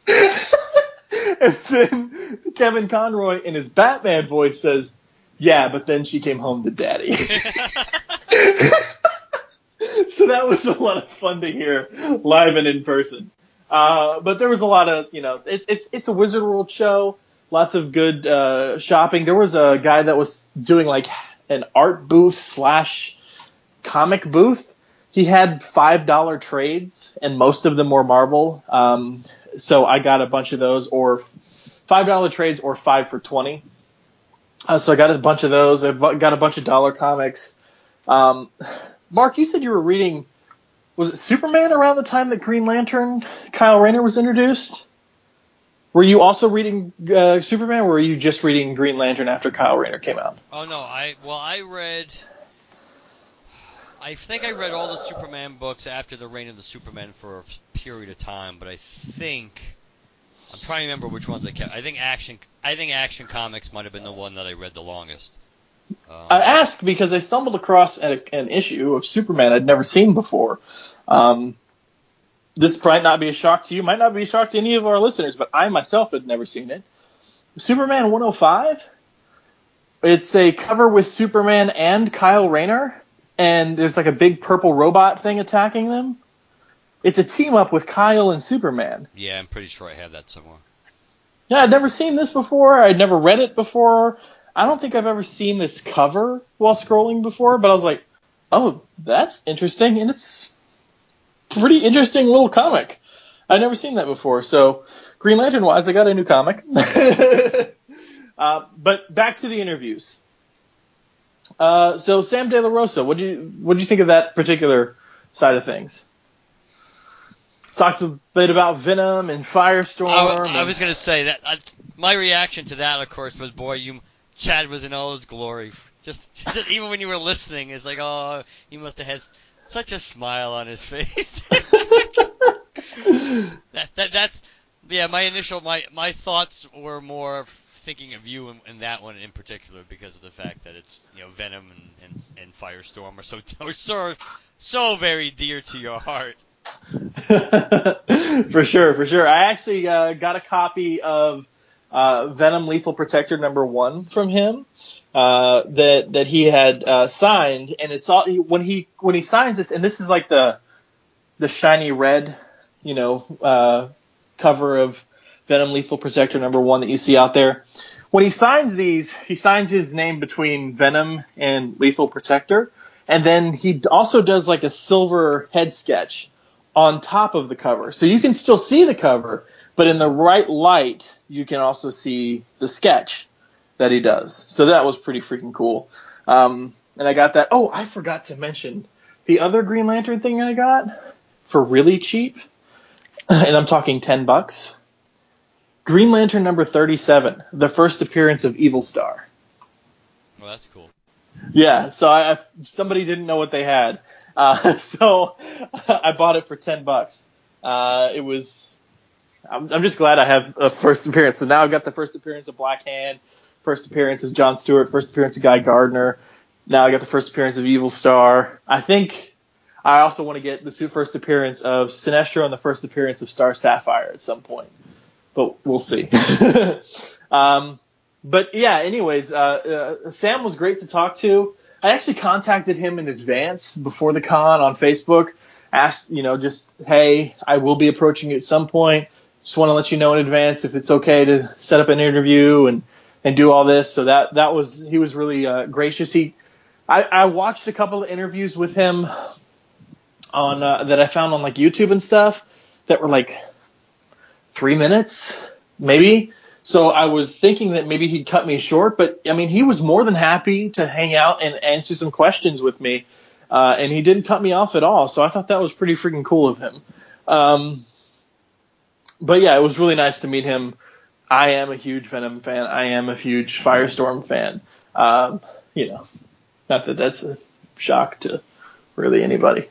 B: And then Kevin Conroy in his Batman voice says, yeah, but then she came home to daddy. So that was a lot of fun to hear live and in person. But there was a lot of, it's a Wizard World show. Lots of good shopping. There was a guy that was doing like an art booth / comic booth. He had $5 trades, and most of them were Marvel. So I got a bunch of those, or $5 trades, or 5 for $20. So I got a bunch of those. I got a bunch of dollar comics. Mark, you said you were reading, was it Superman around the time that Green Lantern Kyle Rayner was introduced? Were you also reading Superman, or were you just reading Green Lantern after Kyle Rayner came out?
C: Oh, no. I think I read all the Superman books after the reign of the Superman for a period of time, but I'm trying to remember which ones I kept. I think Action Comics might have been the one that I read the longest.
B: I asked because I stumbled across an issue of Superman I'd never seen before. This might not be a shock to you, might not be a shock to any of our listeners, but I myself had never seen it. Superman 105. It's a cover with Superman and Kyle Rayner, and there's like a big purple robot thing attacking them. It's a team up with Kyle and Superman.
C: Yeah, I'm pretty sure I have that somewhere.
B: Yeah, I'd never seen this before. I'd never read it before. I don't think I've ever seen this cover while scrolling before, but I was like, oh, that's interesting, and it's a pretty interesting little comic. I'd never seen that before. So Green Lantern-wise, I got a new comic. But back to the interviews. So Sam De La Rosa, what do you think of that particular side of things? Talks a bit about Venom and Firestorm.
C: I was going to say that my reaction to that, of course, was, Chad was in all his glory. Just even when you were listening, it's like, oh, he must have had such a smile on his face. That's my thoughts were more thinking of you in that one in particular because of the fact that it's Venom and Firestorm are so very dear to your heart.
B: For sure. I actually got a copy of Venom Lethal Protector #1 from him that he had signed, and it's all when he signs this, and this is like the shiny red, cover of Venom Lethal Protector #1 that you see out there. When he signs these, he signs his name between Venom and Lethal Protector, and then he also does like a silver head sketch on top of the cover. So you can still see the cover, but in the right light, you can also see the sketch that he does. So that was pretty freaking cool. And I got that. Oh, I forgot to mention the other Green Lantern thing I got for really cheap, and I'm talking $10. Green Lantern #37, the first appearance of Evil Star.
C: Well, that's cool.
B: Yeah, so somebody didn't know what they had. So I bought it for $10. I'm just glad I have a first appearance. So now I've got the first appearance of Black Hand, first appearance of Jon Stewart, first appearance of Guy Gardner. Now I got the first appearance of Evil Star. I think I also want to get the first appearance of Sinestro and the first appearance of Star Sapphire at some point. But we'll see. But yeah, anyways, Sam was great to talk to. I actually contacted him in advance before the con on Facebook. Asked, just, hey, I will be approaching you at some point. Just want to let you know in advance if it's okay to set up an interview and do all this. So he was really gracious. I watched a couple of interviews with him on that I found on like YouTube and stuff that were like 3 minutes, maybe. So I was thinking that maybe he'd cut me short, but I mean, he was more than happy to hang out and answer some questions with me. And he didn't cut me off at all. So I thought that was pretty freaking cool of him. But yeah, it was really nice to meet him. I am a huge Venom fan. I am a huge Firestorm fan. Not that that's a shock to really anybody.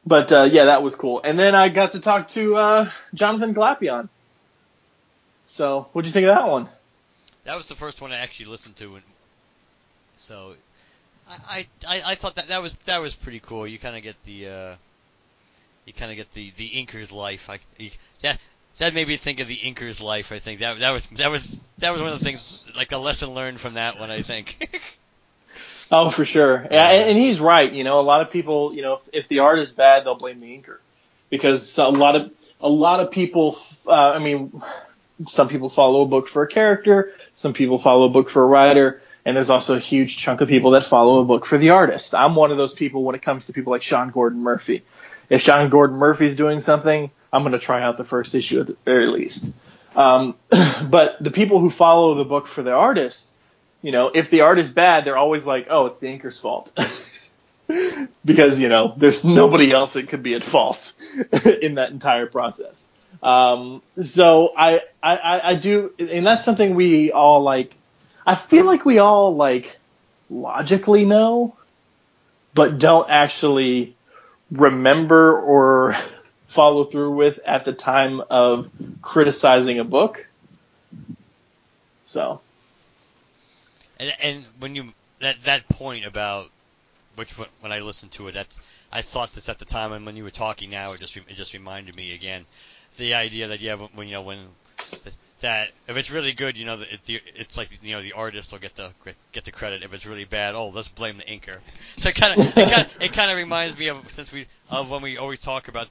B: But yeah, that was cool. And then I got to talk to Jonathan Glapion. So what'd you think of that one?
C: That was the first one I actually listened to. So I thought that was pretty cool. You kind of get the inker's life. That made me think of the inker's life. I think that was one of the things, like a lesson learned from that one, I think.
B: Oh, for sure. Yeah, and he's right. A lot of people, if the art is bad, they'll blame the inker, because a lot of people. Some people follow a book for a character. Some people follow a book for a writer. And there's also a huge chunk of people that follow a book for the artist. I'm one of those people when it comes to people like Sean Gordon Murphy. If Sean Gordon Murphy's doing something, I'm going to try out the first issue at the very least. But the people who follow the book for the artist, if the art is bad, they're always like, oh, it's the inker's fault. Because, there's nobody else that could be at fault in that entire process. So I do, and that's something we all like. I feel like we all logically know, but don't actually remember or follow through with at the time of criticizing a book. So.
C: And when you that point about when I listened to it, I thought this at the time, and when you were talking now, it just reminded me again, the idea that when that if it's really good, it's like the artist will get the credit. If it's really bad, let's blame the inker. So it kind of reminds me of when we always talk about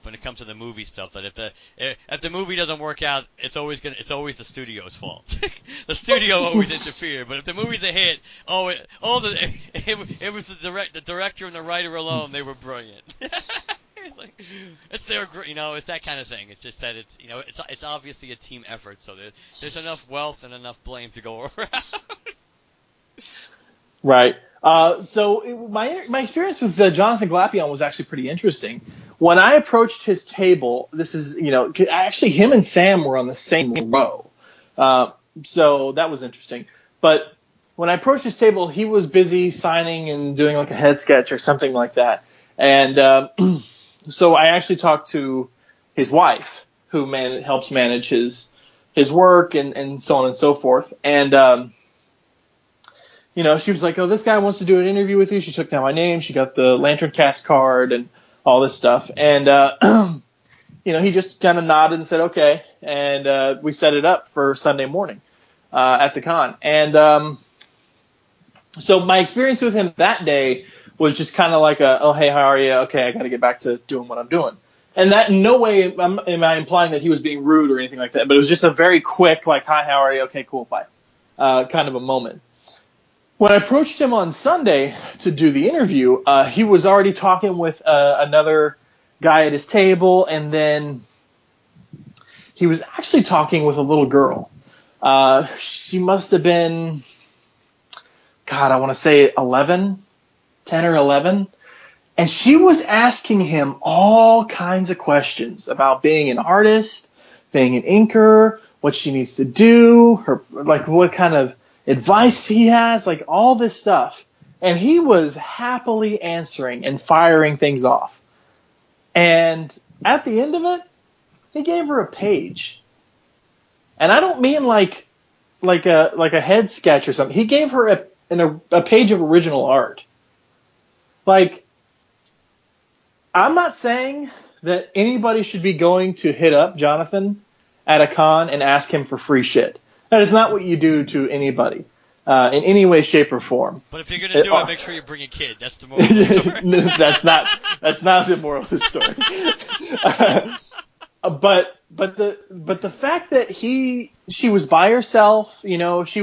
C: when it comes to the movie stuff, that if the movie doesn't work out, it's always the studio's fault. The studio always interfered, but if the movie's a hit, it was the director and the writer alone. They were brilliant. It's their, it's that kind of thing. It's just that it's obviously a team effort, so there's enough wealth and enough blame to go around.
B: Right. So my experience with Jonathan Glapion was actually pretty interesting. When I approached his table, this is, actually him and Sam were on the same row. So that was interesting. But when I approached his table, he was busy signing and doing like a head sketch or something like that. And so I actually talked to his wife, who helps manage his work and so on and so forth. And, she was like, oh, this guy wants to do an interview with you. She took down my name. She got the LanternCast card and all this stuff. And, he just kind of nodded and said, okay. And we set it up for Sunday morning at the con. And so my experience with him that day was just kind of like oh, hey, how are you? Okay, I got to get back to doing what I'm doing. And that in no way am I implying that he was being rude or anything like that, but it was just a very quick, like, hi, how are you? Okay, cool, bye, kind of a moment. When I approached him on Sunday to do the interview, he was already talking with another guy at his table, and then he was actually talking with a little girl. She must have been, God, I want to say 10 or 11. And she was asking him all kinds of questions about being an artist, being an inker, what she needs to do, what kind of advice he has, like all this stuff. And he was happily answering and firing things off. And at the end of it, he gave her a page. And I don't mean like a head sketch or something. He gave her a page of original art. Like, I'm not saying that anybody should be going to hit up Jonathan at a con and ask him for free shit. That is not what you do to anybody in any way, shape, or form.
C: But if you're going to do it, make sure you bring a kid. That's the moral of the story.
B: No, that's not the moral of the story. But the fact that she was by herself, she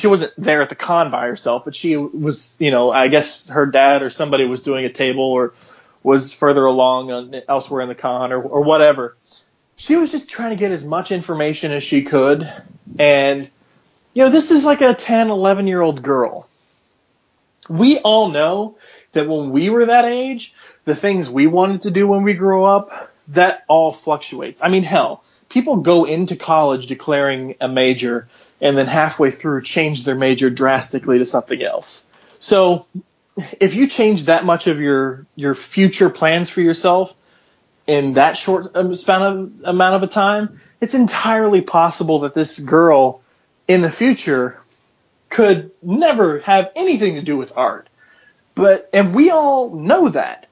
B: wasn't there at the con by herself, but she was, I guess her dad or somebody was doing a table or was further along elsewhere in the con or whatever. She was just trying to get as much information as she could. And, this is like a 10, 11-year-old girl. We all know that when we were that age, the things we wanted to do when we grew up, that all fluctuates. I mean, hell, people go into college declaring a major and then halfway through change their major drastically to something else. So if you change that much of your future plans for yourself in that short amount of a time, it's entirely possible that this girl in the future could never have anything to do with art. And we all know that,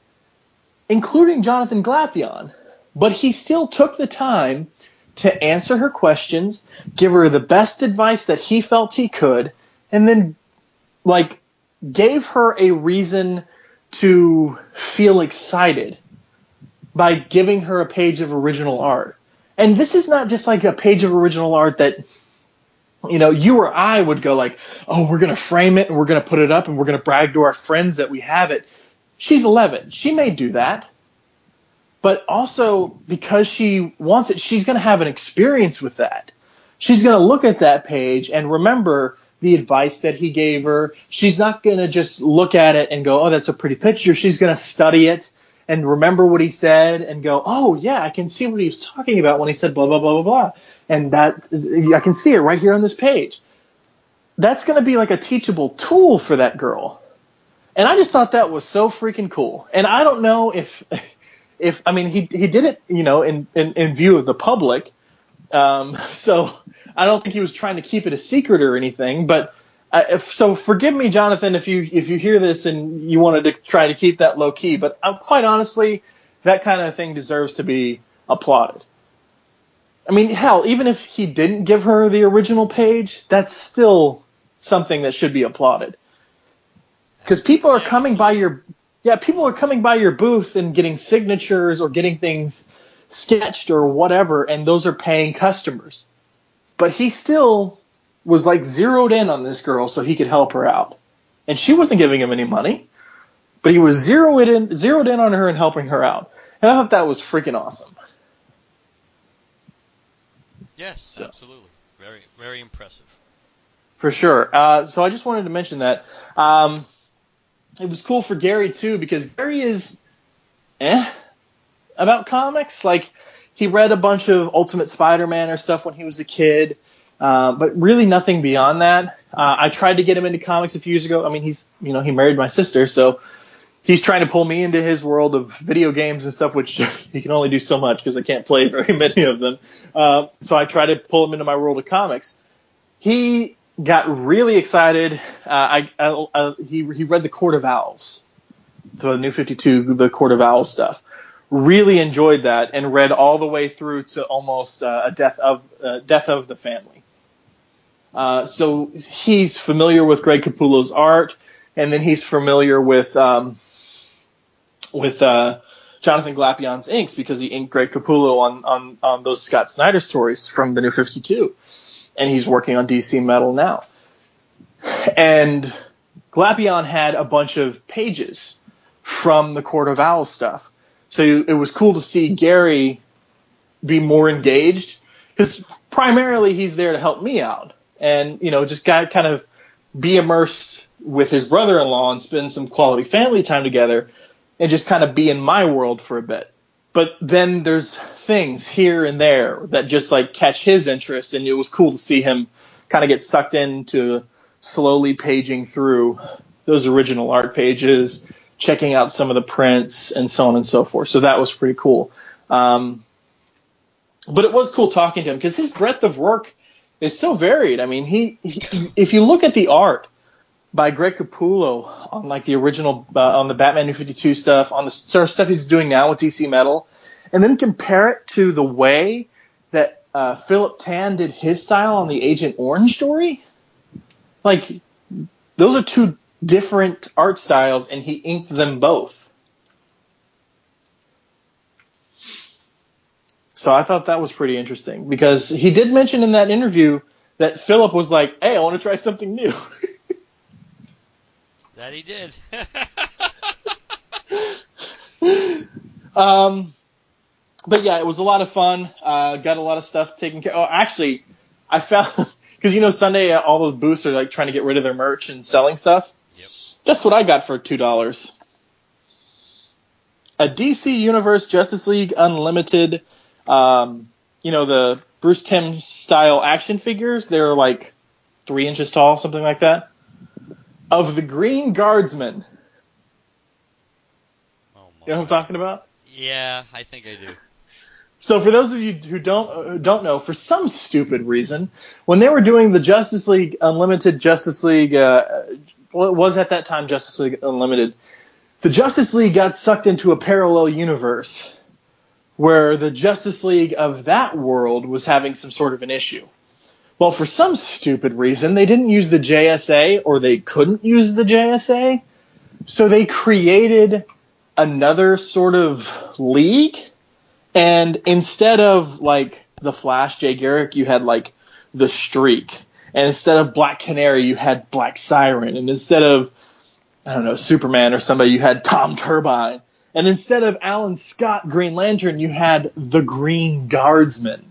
B: including Jonathan Glapion. But he still took the time to answer her questions, give her the best advice that he felt he could, and then, like, gave her a reason to feel excited by giving her a page of original art. And this is not just like a page of original art that, you or I would go like, oh, we're going to frame it and we're going to put it up and we're going to brag to our friends that we have it. She's 11. She may do that. But also, because she wants it, she's going to have an experience with that. She's going to look at that page and remember the advice that he gave her. She's not going to just look at it and go, oh, that's a pretty picture. She's going to study it and remember what he said and go, oh, yeah, I can see what he was talking about when he said blah, blah, blah, blah, blah. And that I can see it right here on this page. That's going to be like a teachable tool for that girl. And I just thought that was so freaking cool. And I don't know if he did it, in view of the public. So I don't think he was trying to keep it a secret or anything. But so forgive me, Jonathan, if you hear this and you wanted to try to keep that low key. But quite honestly, that kind of thing deserves to be applauded. I mean, hell, even if he didn't give her the original page, that's still something that should be applauded. Because people are coming by your booth and getting signatures or getting things sketched or whatever, and those are paying customers. But he still was like zeroed in on this girl so he could help her out. And she wasn't giving him any money, but he was zeroed in on her and helping her out. And I thought that was freaking awesome.
C: Yes, absolutely. Very, very impressive.
B: For sure. So I just wanted to mention that. It was cool for Gary, too, because Gary is about comics. Like, he read a bunch of Ultimate Spider-Man or stuff when he was a kid, but really nothing beyond that. I tried to get him into comics a few years ago. I mean, he married my sister, so he's trying to pull me into his world of video games and stuff, which he can only do so much because I can't play very many of them. So I try to pull him into my world of comics. He got really excited. He read the Court of Owls, the New 52, the Court of Owls stuff. Really enjoyed that and read all the way through to almost a death of the family. So he's familiar with Greg Capullo's art, and then he's familiar with Jonathan Glapion's inks because he inked Greg Capullo on those Scott Snyder stories from the New 52. And he's working on DC Metal now. And Glapion had a bunch of pages from the Court of Owls stuff. So it was cool to see Gary be more engaged because primarily he's there to help me out and, just kind of be immersed with his brother-in-law and spend some quality family time together and just kind of be in my world for a bit. But then there's things here and there that just like catch his interest, and it was cool to see him kind of get sucked into slowly paging through those original art pages, checking out some of the prints, and so on and so forth. So that was pretty cool. But it was cool talking to him because his breadth of work is so varied. I mean, he if you look at the art by Greg Capullo on like the original, on the Batman New 52 stuff, on the sort of stuff he's doing now with DC Metal, and then compare it to the way that Philip Tan did his style on the Agent Orange story. Like, those are two different art styles, and he inked them both. So I thought that was pretty interesting because he did mention in that interview that Philip was like, hey, I want to try something new.
C: That he did.
B: But yeah, it was a lot of fun. Got a lot of stuff taken care of. Oh, actually, I found, because Sunday all those booths are like trying to get rid of their merch and selling stuff.
C: Yep.
B: Guess what I got for $2? A DC Universe Justice League Unlimited, the Bruce Timm style action figures. They're like 3 inches tall, something like that. Of the Green Guardsman.
C: Oh my.
B: You know what I'm talking about?
C: Yeah, I think I do.
B: So for those of you who don't know, for some stupid reason, when they were doing the Justice League Unlimited, Justice League, well, it was at that time Justice League Unlimited, the Justice League got sucked into a parallel universe where the Justice League of that world was having some sort of an issue. Well, for some stupid reason, they didn't use the JSA, or they couldn't use the JSA, so they created another sort of league. And instead of, like, the Flash, Jay Garrick, you had, like, the Streak. And instead of Black Canary, you had Black Siren. And instead of, I don't know, Superman or somebody, you had Tom Turbine. And instead of Alan Scott, Green Lantern, you had the Green Guardsman.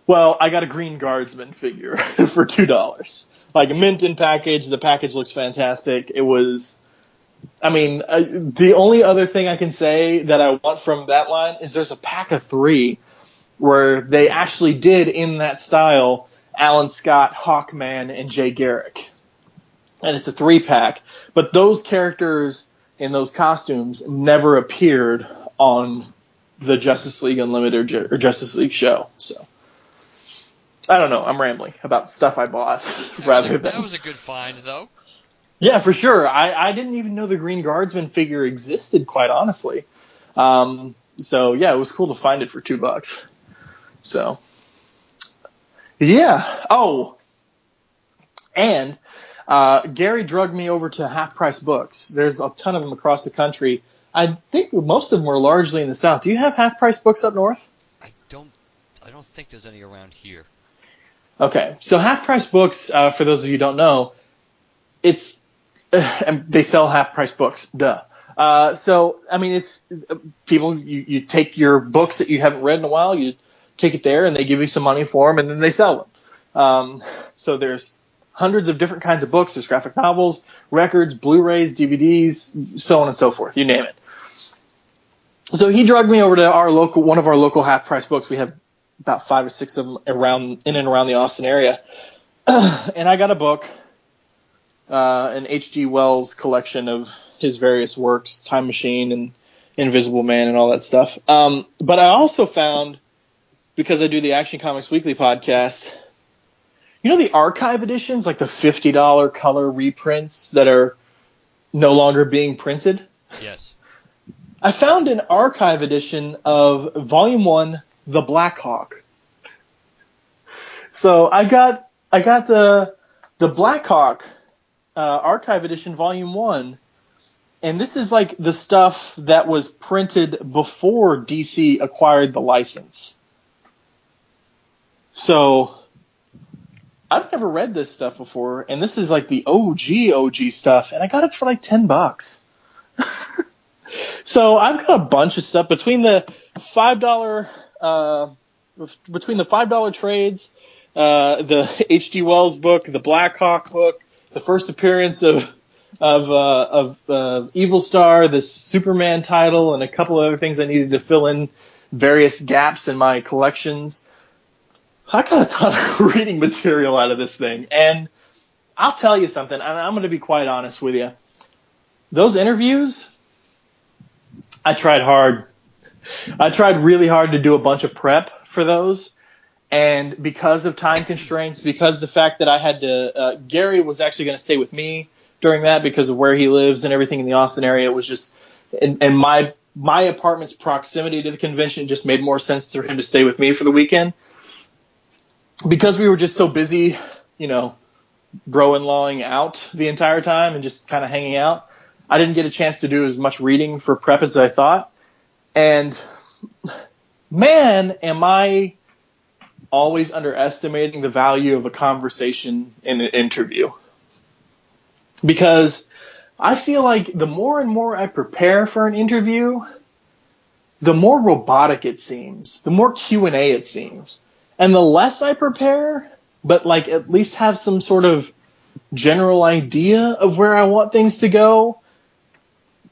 B: Well, I got a Green Guardsman figure for $2. Like, a mint in package. The package looks fantastic. It was... I mean, the only other thing I can say that I want from that line is there's a pack of 3 where they actually did, in that style, Alan Scott, Hawkman, and Jay Garrick. And it's a 3-pack. But those characters in those costumes never appeared on the Justice League Unlimited or Justice League show. So, I don't know. I'm rambling about stuff I bought
C: That was a good find, though.
B: Yeah, for sure. I didn't even know the Green Guardsman figure existed, quite honestly. So yeah, it was cool to find it for $2. So, yeah. Oh, and Gary drugged me over to Half Price Books. There's a ton of them across the country. I think most of them are largely in the South. Do you have Half Price Books up north?
C: I don't think there's any around here.
B: Okay, so Half Price Books, for those of you who don't know, it's and they sell half price books, duh. So, I mean, it's people, you take your books that you haven't read in a while, you take it there, and they give you some money for them, and then they sell them. So there's hundreds of different kinds of books. There's graphic novels, records, Blu-rays, DVDs, so on and so forth. You name it. So he drugged me over to one of our local half price books. We have about 5 or 6 of them in and around the Austin area. And I got a book. An H.G. Wells collection of his various works, Time Machine and Invisible Man and all that stuff. But I also found, because I do the Action Comics Weekly podcast, you know the archive editions, like the $50 color reprints that are no longer being printed?
C: Yes.
B: I found an archive edition of Volume 1, The Black Hawk. So I got the Black Hawk Archive Edition Volume 1, and this is like the stuff that was printed before DC acquired the license. So, I've never read this stuff before, and this is like the OG stuff, and I got it for like $10. So, I've got a bunch of stuff between the $5 trades, the H.G. Wells book, the Black Hawk book, the first appearance of Evil Star, this Superman title, and a couple of other things I needed to fill in various gaps in my collections. I got a ton of reading material out of this thing, and I'll tell you something, and I'm going to be quite honest with you. Those interviews, I tried hard. I tried really hard to do a bunch of prep for those. And because of time constraints, because the fact that I had to, Gary was actually going to stay with me during that because of where he lives and everything in the Austin area. It was just, and my apartment's proximity to the convention just made more sense for him to stay with me for the weekend. Because we were just so busy, you know, bro-in-lawing out the entire time and just kind of hanging out, I didn't get a chance to do as much reading for prep as I thought. And man, am I always underestimating the value of a conversation in an interview. Because I feel like the more and more I prepare for an interview, the more robotic it seems, the more Q&A it seems. And the less I prepare, but like at least have some sort of general idea of where I want things to go,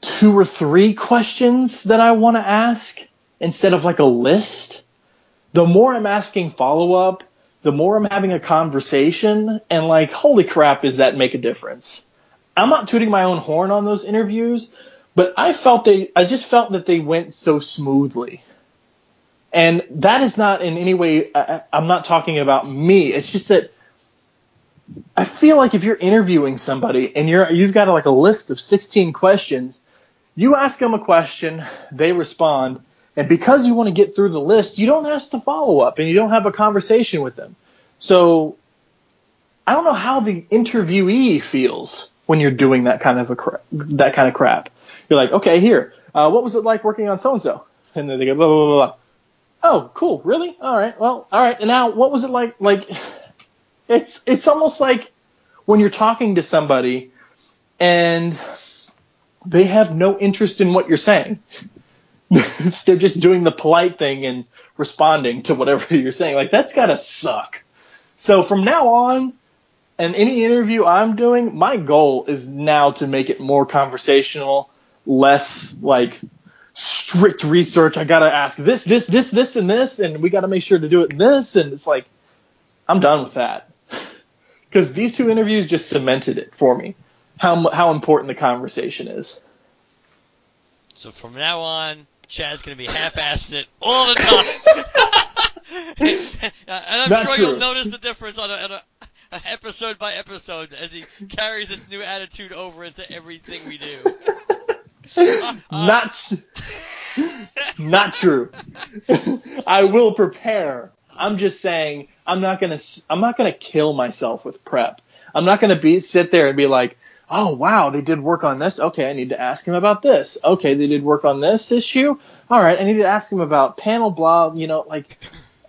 B: 2 or 3 questions that I want to ask instead of like a list, the more I'm asking follow-up, the more I'm having a conversation, and like, holy crap, does that make a difference? I'm not tooting my own horn on those interviews, but I just felt that they went so smoothly. And that is not in any way, I'm not talking about me. It's just that I feel like if you're interviewing somebody and you've got like a list of 16 questions, you ask them a question, they respond, and because you want to get through the list, you don't ask the follow-up and you don't have a conversation with them. So I don't know how the interviewee feels when you're doing that kind of crap. You're like, okay, here, what was it like working on so-and-so? And then they go, blah, blah, blah, blah. Oh, cool, really? All right, well, all right. And now what was it like? Like, it's almost like when you're talking to somebody and they have no interest in what you're saying. They're just doing the polite thing and responding to whatever you're saying. Like, that's got to suck. So from now on, and any interview I'm doing, my goal is now to make it more conversational, less like strict research. I got to ask this, and this, and we got to make sure to do it in this. And it's like, I'm done with that. Because these two interviews just cemented it for me, how important the conversation is.
C: So from now on, Chad's going to be half-assing it all the time. And I'm
B: Not
C: sure
B: true.
C: you'll notice the difference on a episode by episode as he carries his new attitude over into everything we do.
B: Not true. I will prepare. I'm just saying I'm not gonna kill myself with prep. I'm not gonna sit there and be like, oh wow, they did work on this. Okay, I need to ask him about this. Okay, they did work on this issue. All right, I need to ask him about panel blah.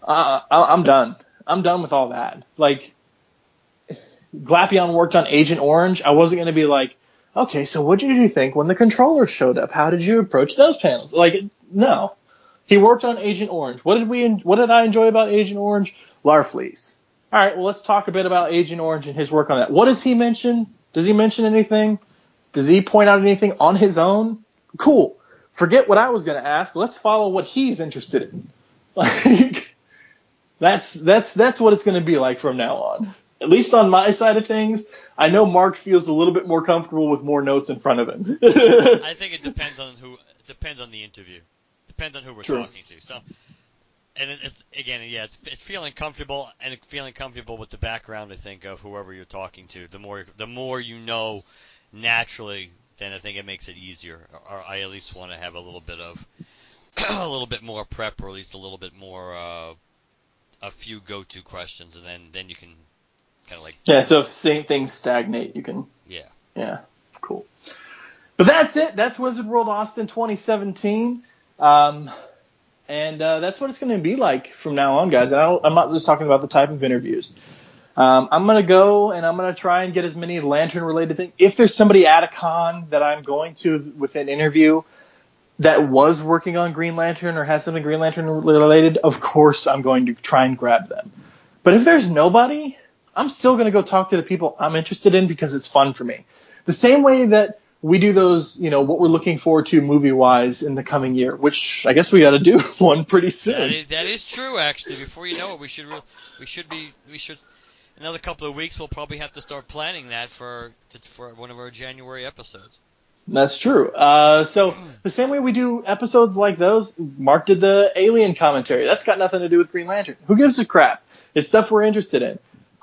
B: I'm done. I'm done with all that. Like, Glapion worked on Agent Orange. I wasn't going to be like, okay, so what did you think when the controllers showed up? How did you approach those panels? Like, no. He worked on Agent Orange. What did I enjoy about Agent Orange? Larfleeze. All right, well, let's talk a bit about Agent Orange and his work on that. What does he mention? Does he mention anything? Does he point out anything on his own? Cool. Forget what I was going to ask. Let's follow what he's interested in. Like, that's what it's going to be like from now on. At least on my side of things, I know Mark feels a little bit more comfortable with more notes in front of him.
C: I think it depends on the interview. Depends on who we're talking to. So, and it's feeling comfortable and feeling comfortable with the background. I think of whoever you're talking to. The more you know naturally, then I think it makes it easier. Or I at least want to have a little bit of a little bit more prep, or at least a little bit more a few go-to questions, and then you can kind of like
B: So if things stagnate, you can cool. But that's it. That's Wizard World Austin 2017. And that's what it's going to be like from now on, guys. And I'm not just talking about the type of interviews. I'm going to go and I'm going to try and get as many Lantern-related things. If there's somebody at a con that I'm going to with an interview that was working on Green Lantern or has something Green Lantern-related, of course I'm going to try and grab them. But if there's nobody, I'm still going to go talk to the people I'm interested in because it's fun for me. The same way that we do those, what we're looking forward to movie-wise in the coming year, which I guess we got to do one pretty soon.
C: That is true, actually. Before you know it, we should another couple of weeks. We'll probably have to start planning that for one of our January episodes.
B: That's true. So the same way we do episodes like those, Mark did the Alien commentary. That's got nothing to do with Green Lantern. Who gives a crap? It's stuff we're interested in.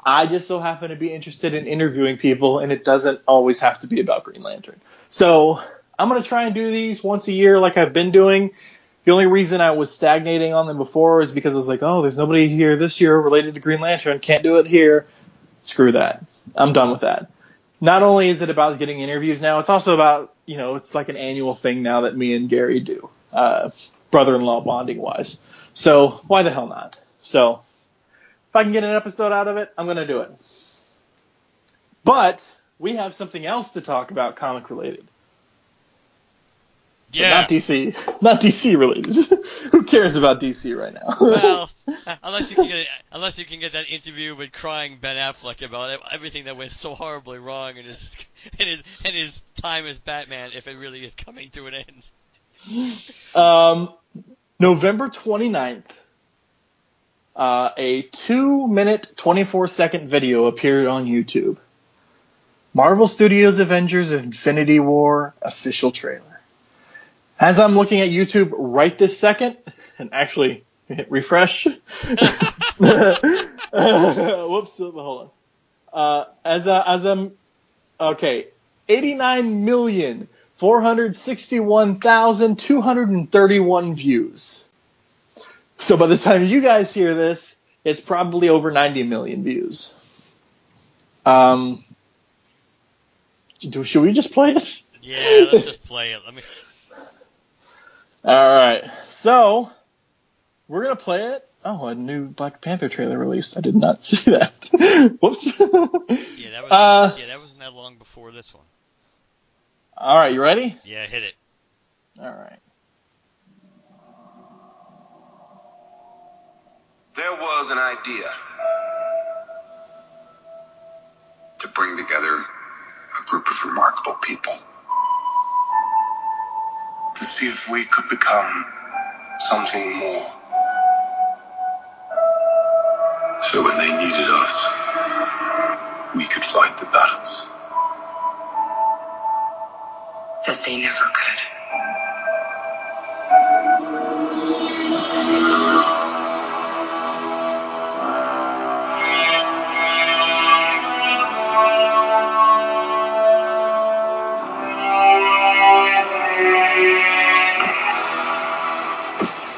B: I just so happen to be interested in interviewing people, and it doesn't always have to be about Green Lantern. So I'm going to try and do these once a year like I've been doing. The only reason I was stagnating on them before is because I was like, oh, there's nobody here this year related to Green Lantern. Can't do it here. Screw that. I'm done with that. Not only is it about getting interviews now, it's also about, it's like an annual thing now that me and Gary do, brother-in-law bonding-wise. So why the hell not? So if I can get an episode out of it, I'm going to do it. But we have something else to talk about comic-related.
C: Yeah.
B: Not DC related. Who cares about DC right now?
C: Well, unless you can get that interview with crying Ben Affleck about everything that went so horribly wrong in his time as Batman, if it really is coming to an end.
B: November 29th, a 2-minute, 24-second video appeared on YouTube. Marvel Studios Avengers Infinity War official trailer. As I'm looking at YouTube right this second, and actually Hit refresh. Whoops, hold on. Okay, 89,461,231 views. So by the time you guys hear this, it's probably over 90 million views. Should we just play this?
C: Yeah, let's just play it.
B: All right. So we're gonna play it. Oh, a new Black Panther trailer released. I did not see that. Whoops.
C: Yeah, that wasn't that long before this one.
B: All right, you ready?
C: Yeah, hit it.
B: All right.
H: There was an idea to bring together a group of remarkable people to see if we could become something more. So when they needed us, we could fight the battles
I: that they never could.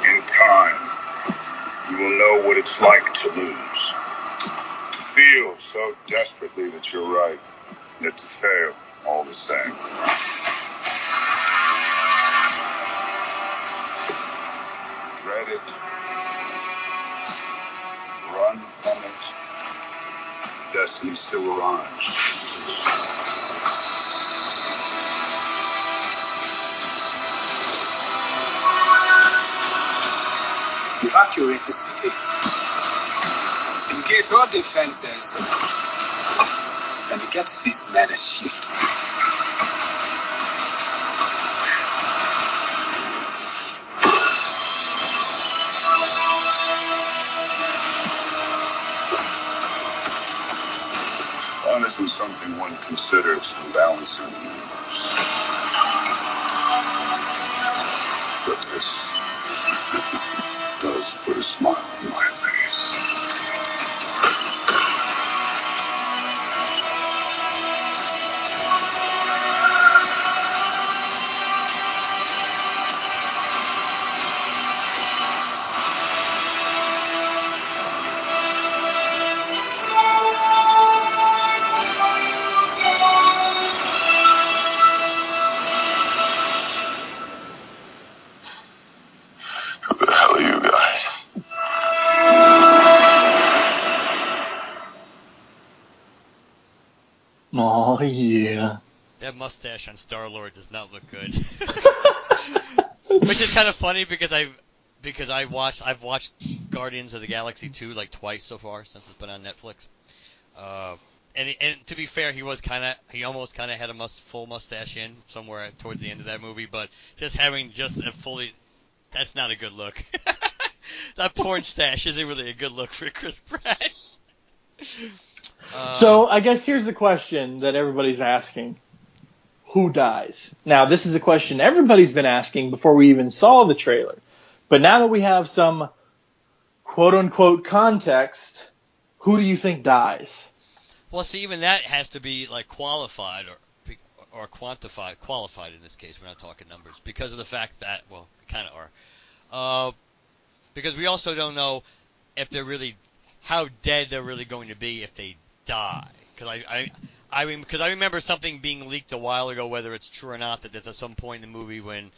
H: In time, you will know what it's like to lose. To feel so desperately that you're right, yet to fail all the same. Dread it. Run from it. Destiny still arrives.
I: Evacuate the city. Engage all defenses. And get this man a shield.
H: Fun isn't something one considers when balancing the universe. But this does put a smile on my face. Who the hell are you guys?
B: Oh yeah.
C: That mustache on Star-Lord does not look good. Which is kind of funny because I've watched Guardians of the Galaxy 2 like twice so far since it's been on Netflix. And to be fair, he almost kind of had a full mustache in somewhere towards the end of that movie, but just having just a fully, that's not a good look. That porn stash isn't really a good look for Chris Pratt.
B: So I guess here's the question that everybody's asking. Who dies? Now, this is a question everybody's been asking before we even saw the trailer. But now that we have some quote-unquote context, who do you think dies?
C: Well, see, even that has to be like qualified or quantified. Qualified in this case, we're not talking numbers because of the fact that, well, kind of are. Because we also don't know if they're really, how dead they're really going to be if they die. Because I remember something being leaked a while ago, whether it's true or not, that there's at some point in the movie when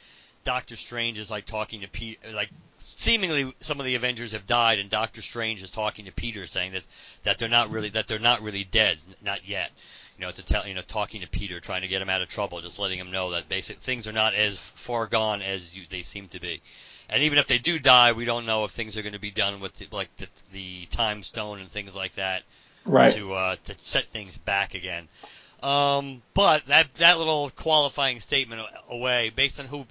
C: Doctor Strange is like talking to Peter, like seemingly some of the Avengers have died, and Doctor Strange is talking to Peter, saying that they're not really dead, not yet. Talking to Peter, trying to get him out of trouble, just letting him know that basic things are not as far gone as they seem to be. And even if they do die, we don't know if things are going to be done with the time stone and things like that,
B: right?
C: To set things back again. But that little qualifying statement away, based on who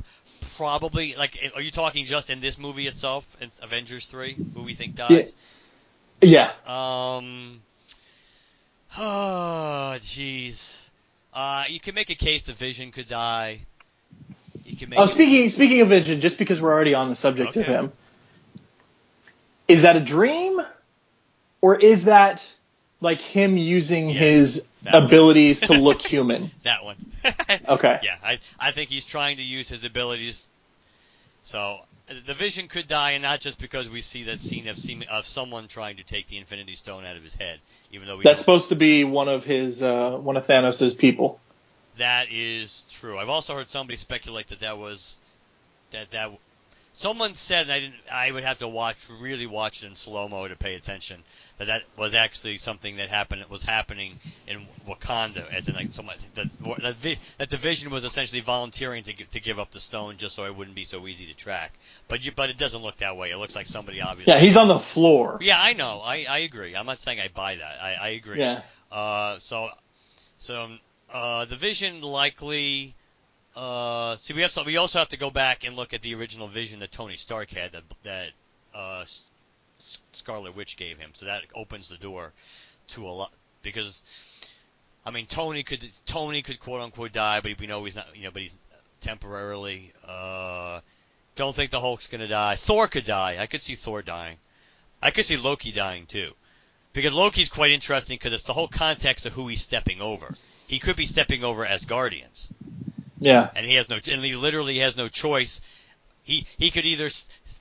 C: probably, like, are you talking just in this movie itself, in Avengers 3, who we think dies?
B: Yeah.
C: Oh, jeez. You can make a case the Vision could die. You can make
B: speaking of Vision, just because we're already on the subject of him, is that a dream, or is that like him using his abilities to look human?
C: That one.
B: Okay.
C: Yeah, I think he's trying to use his abilities. So the Vision could die, and not just because we see that scene of someone trying to take the Infinity Stone out of his head, even though
B: that's supposed to be one of Thanos' people.
C: That is true. I've also heard somebody speculate that was that someone said, and I would have to really watch it in slow-mo to pay attention, that was actually something that was happening in Wakanda, as in like that the Vision was essentially volunteering to give up the stone just so it wouldn't be so easy to track. But it doesn't look that way. It looks like somebody obviously.
B: Yeah, he's on the floor.
C: Yeah, I know. I agree. I'm not saying I buy that. I agree.
B: Yeah.
C: So the Vision likely. We also have to go back and look at the original Vision that Tony Stark had that Scarlet Witch gave him. So that opens the door to a lot, because I mean Tony could quote unquote die, but we know he's not, but he's temporarily. Don't think the Hulk's gonna die. Thor could die. I could see Thor dying. I could see Loki dying too, because Loki's quite interesting because it's the whole context of who he's stepping over. He could be stepping over as Guardians.
B: Yeah.
C: And he literally has no choice. He could either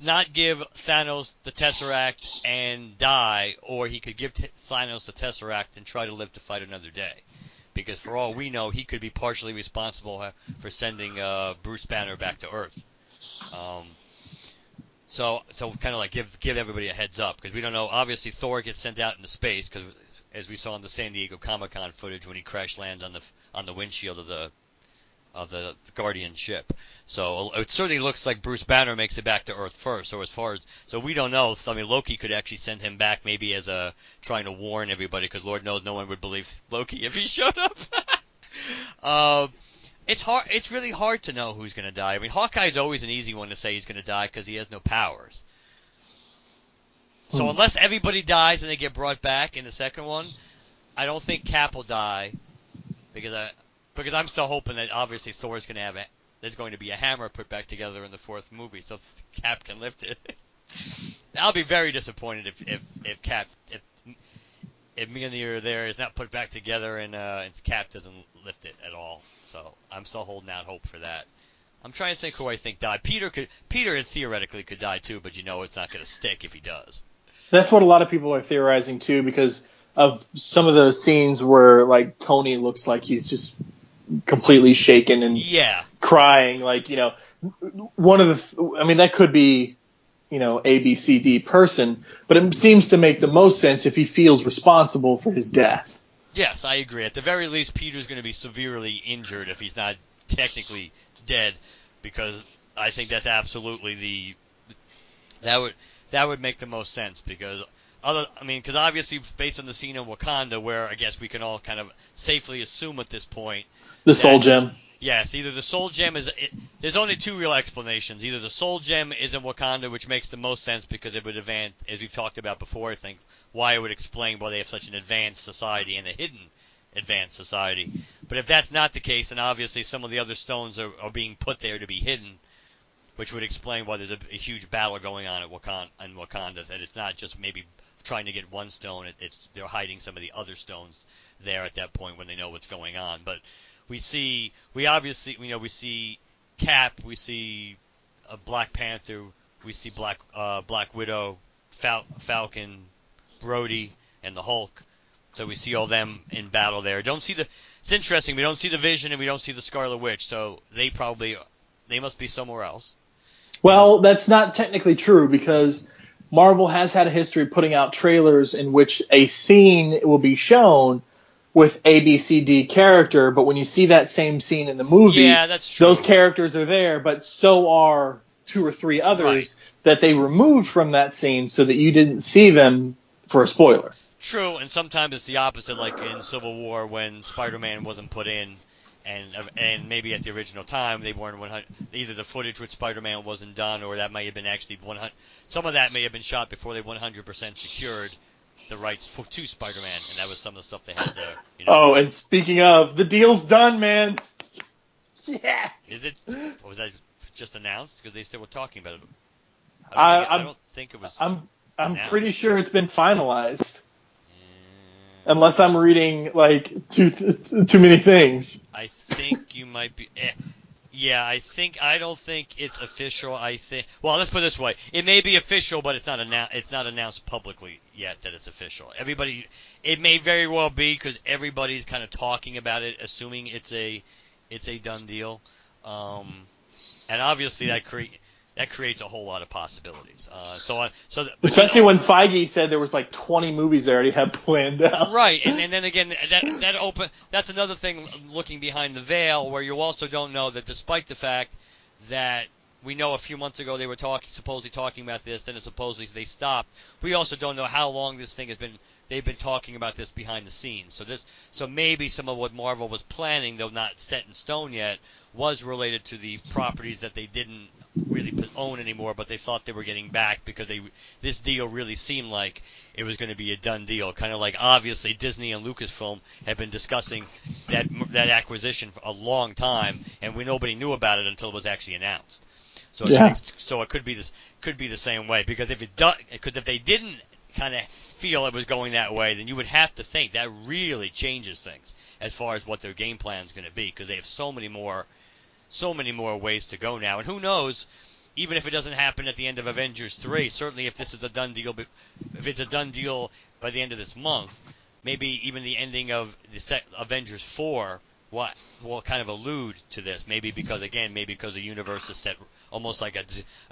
C: not give Thanos the Tesseract and die, or he could give Thanos the Tesseract and try to live to fight another day. Because for all we know, he could be partially responsible for sending Bruce Banner back to Earth. So kind of like give everybody a heads up, because we don't know. Obviously, Thor gets sent out into space, because as we saw in the San Diego Comic-Con footage when he crash lands on the windshield of the Guardian ship. So it certainly looks like Bruce Banner makes it back to Earth first. So we don't know. I mean, Loki could actually send him back, maybe as trying to warn everybody, because Lord knows no one would believe Loki if he showed up. It's hard. It's really hard to know who's going to die. I mean, Hawkeye's always an easy one to say he's going to die because he has no powers. So unless everybody dies and they get brought back in the second one, I don't think Cap will die, because I'm still hoping that obviously Thor's going to there's going to be a hammer put back together in the fourth movie, so Cap can lift it. I'll be very disappointed if Mjolnir there is not put back together and Cap doesn't lift it at all. So I'm still holding out hope for that. I'm trying to think who I think died. Peter theoretically could die too, but it's not going to stick if he does.
B: That's what a lot of people are theorizing too, because of some of the scenes where like Tony looks like he's just completely shaken and crying. Like, one of that could be, A, B, C, D person, but it seems to make the most sense if he feels responsible for his death.
C: Yes, I agree. At the very least, Peter's going to be severely injured if he's not technically dead, because I think that's absolutely that would make the most sense, because obviously based on the scene in Wakanda, where I guess we can all kind of safely assume at this point
B: the Soul Gem.
C: Yes, either the Soul Gem there's only two real explanations. Either the Soul Gem is in Wakanda, which makes the most sense because it would advance, as we've talked about before, I think, why it would explain why they have such an advanced society and a hidden advanced society. But if that's not the case, then obviously some of the other stones are being put there to be hidden, which would explain why there's a huge battle going on in Wakanda, that it's not just maybe trying to get one stone, they're hiding some of the other stones there at that point when they know what's going on. But we see Cap, we see Black Panther, we see Black Widow, Falcon, Brody, and the Hulk. So we see all them in battle there. It's interesting, we don't see the Vision and we don't see the Scarlet Witch, so they must be somewhere else.
B: Well, that's not technically true, because Marvel has had a history of putting out trailers in which a scene will be shown with A, B, C, D character, but when you see that same scene in the movie,
C: that's true.
B: Those characters are there, but so are two or three others that they removed from that scene so that you didn't see them for a spoiler.
C: True, and sometimes it's the opposite, like in Civil War when Spider-Man wasn't put in, and maybe at the original time they weren't 100. Either the footage with Spider-Man wasn't done, or that may have been actually 100. Some of that may have been shot before they 100% secured the rights to Spider-Man, and that was some of the stuff they had to.
B: Oh, and speaking of, the deal's done, man. Yes.
C: Is it? Or was that just announced? Because they still were talking about it. I don't think it was.
B: I'm pretty sure it's been finalized. Unless I'm reading like too many things.
C: I think you might be. Yeah, I don't think it's official. Well, let's put it this way: it may be official, but it's not announced publicly yet that it's official. It may very well be because everybody's kind of talking about it, assuming it's a done deal. And obviously that creates a whole lot of possibilities.
B: Especially when Feige said there was like 20 movies they already had planned out.
C: Right, and then again, that's another thing looking behind the veil, where you also don't know that despite the fact that we know a few months ago they were supposedly talking about this, then supposedly they stopped. We also don't know how long this thing they've been talking about this behind the scenes. So maybe some of what Marvel was planning, though not set in stone yet, was related to the properties that they didn't really own anymore, but they thought they were getting back because this deal really seemed like it was going to be a done deal. Kind of like obviously Disney and Lucasfilm had been discussing that acquisition for a long time, and nobody knew about it until it was actually announced. So it could be the same way, because if they didn't kind of feel it was going that way, then you would have to think that really changes things as far as what their game plan is going to be, because they have so many more ways to go now. And who knows, even if it doesn't happen at the end of Avengers 3, certainly if this is a done deal, if it's a done deal by the end of this month, maybe even the ending of the Avengers 4 will kind of allude to this. Maybe because the universe is set almost like a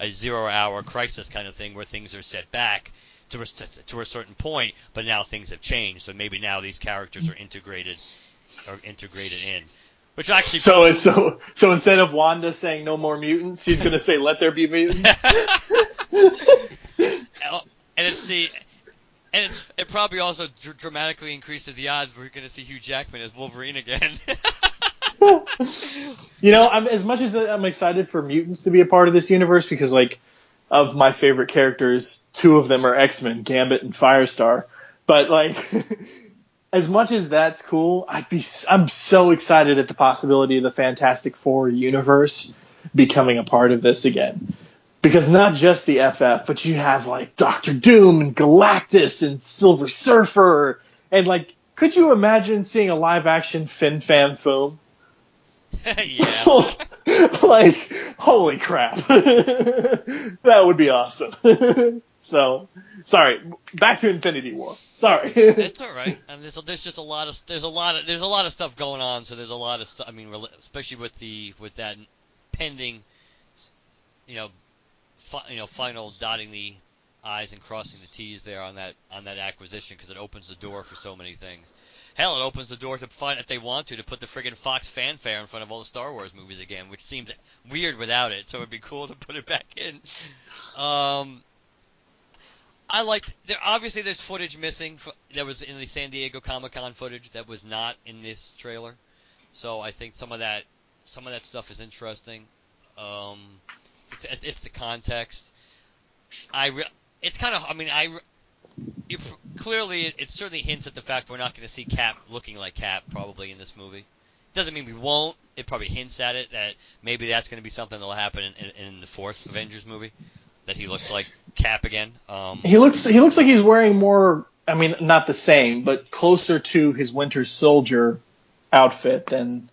C: 0-hour crisis kind of thing, where things are set back to a certain point, but now things have changed. So maybe now these characters are integrated in. Which actually
B: so instead of Wanda saying no more mutants, she's gonna say let there be mutants.
C: It probably also dramatically increases the odds we're gonna see Hugh Jackman as Wolverine again.
B: As much as I'm excited for mutants to be a part of this universe, because like of my favorite characters, 2 of them are X-Men, Gambit and Firestar. But like, as much as that's cool, I'm so excited at the possibility of the Fantastic Four universe becoming a part of this again. Because not just the FF, but you have like Doctor Doom and Galactus and Silver Surfer, and like, could you imagine seeing a live action Fin Fam film?
C: Yeah.
B: Like, holy crap. That would be awesome. So, sorry, back to Infinity War. Sorry.
C: It's all right. And there's just a lot of stuff going on. So there's a lot of stuff. I mean, especially with that pending, final dotting the I's and crossing the T's there on that acquisition, because it opens the door for so many things. Hell, it opens the door to find, if they want to put the friggin' Fox fanfare in front of all the Star Wars movies again, which seems weird without it. So it'd be cool to put it back in. There's footage missing that was in the San Diego Comic-Con footage that was not in this trailer. So I think some of that stuff is interesting. It's the context. Clearly it certainly hints at the fact we're not going to see Cap looking like Cap probably in this movie. Doesn't mean we won't. It probably hints at it, that maybe that's going to be something that'll happen in the 4th Avengers movie, that he looks like Cap again.
B: He looks like he's wearing more, I mean, not the same, but closer to his Winter Soldier outfit than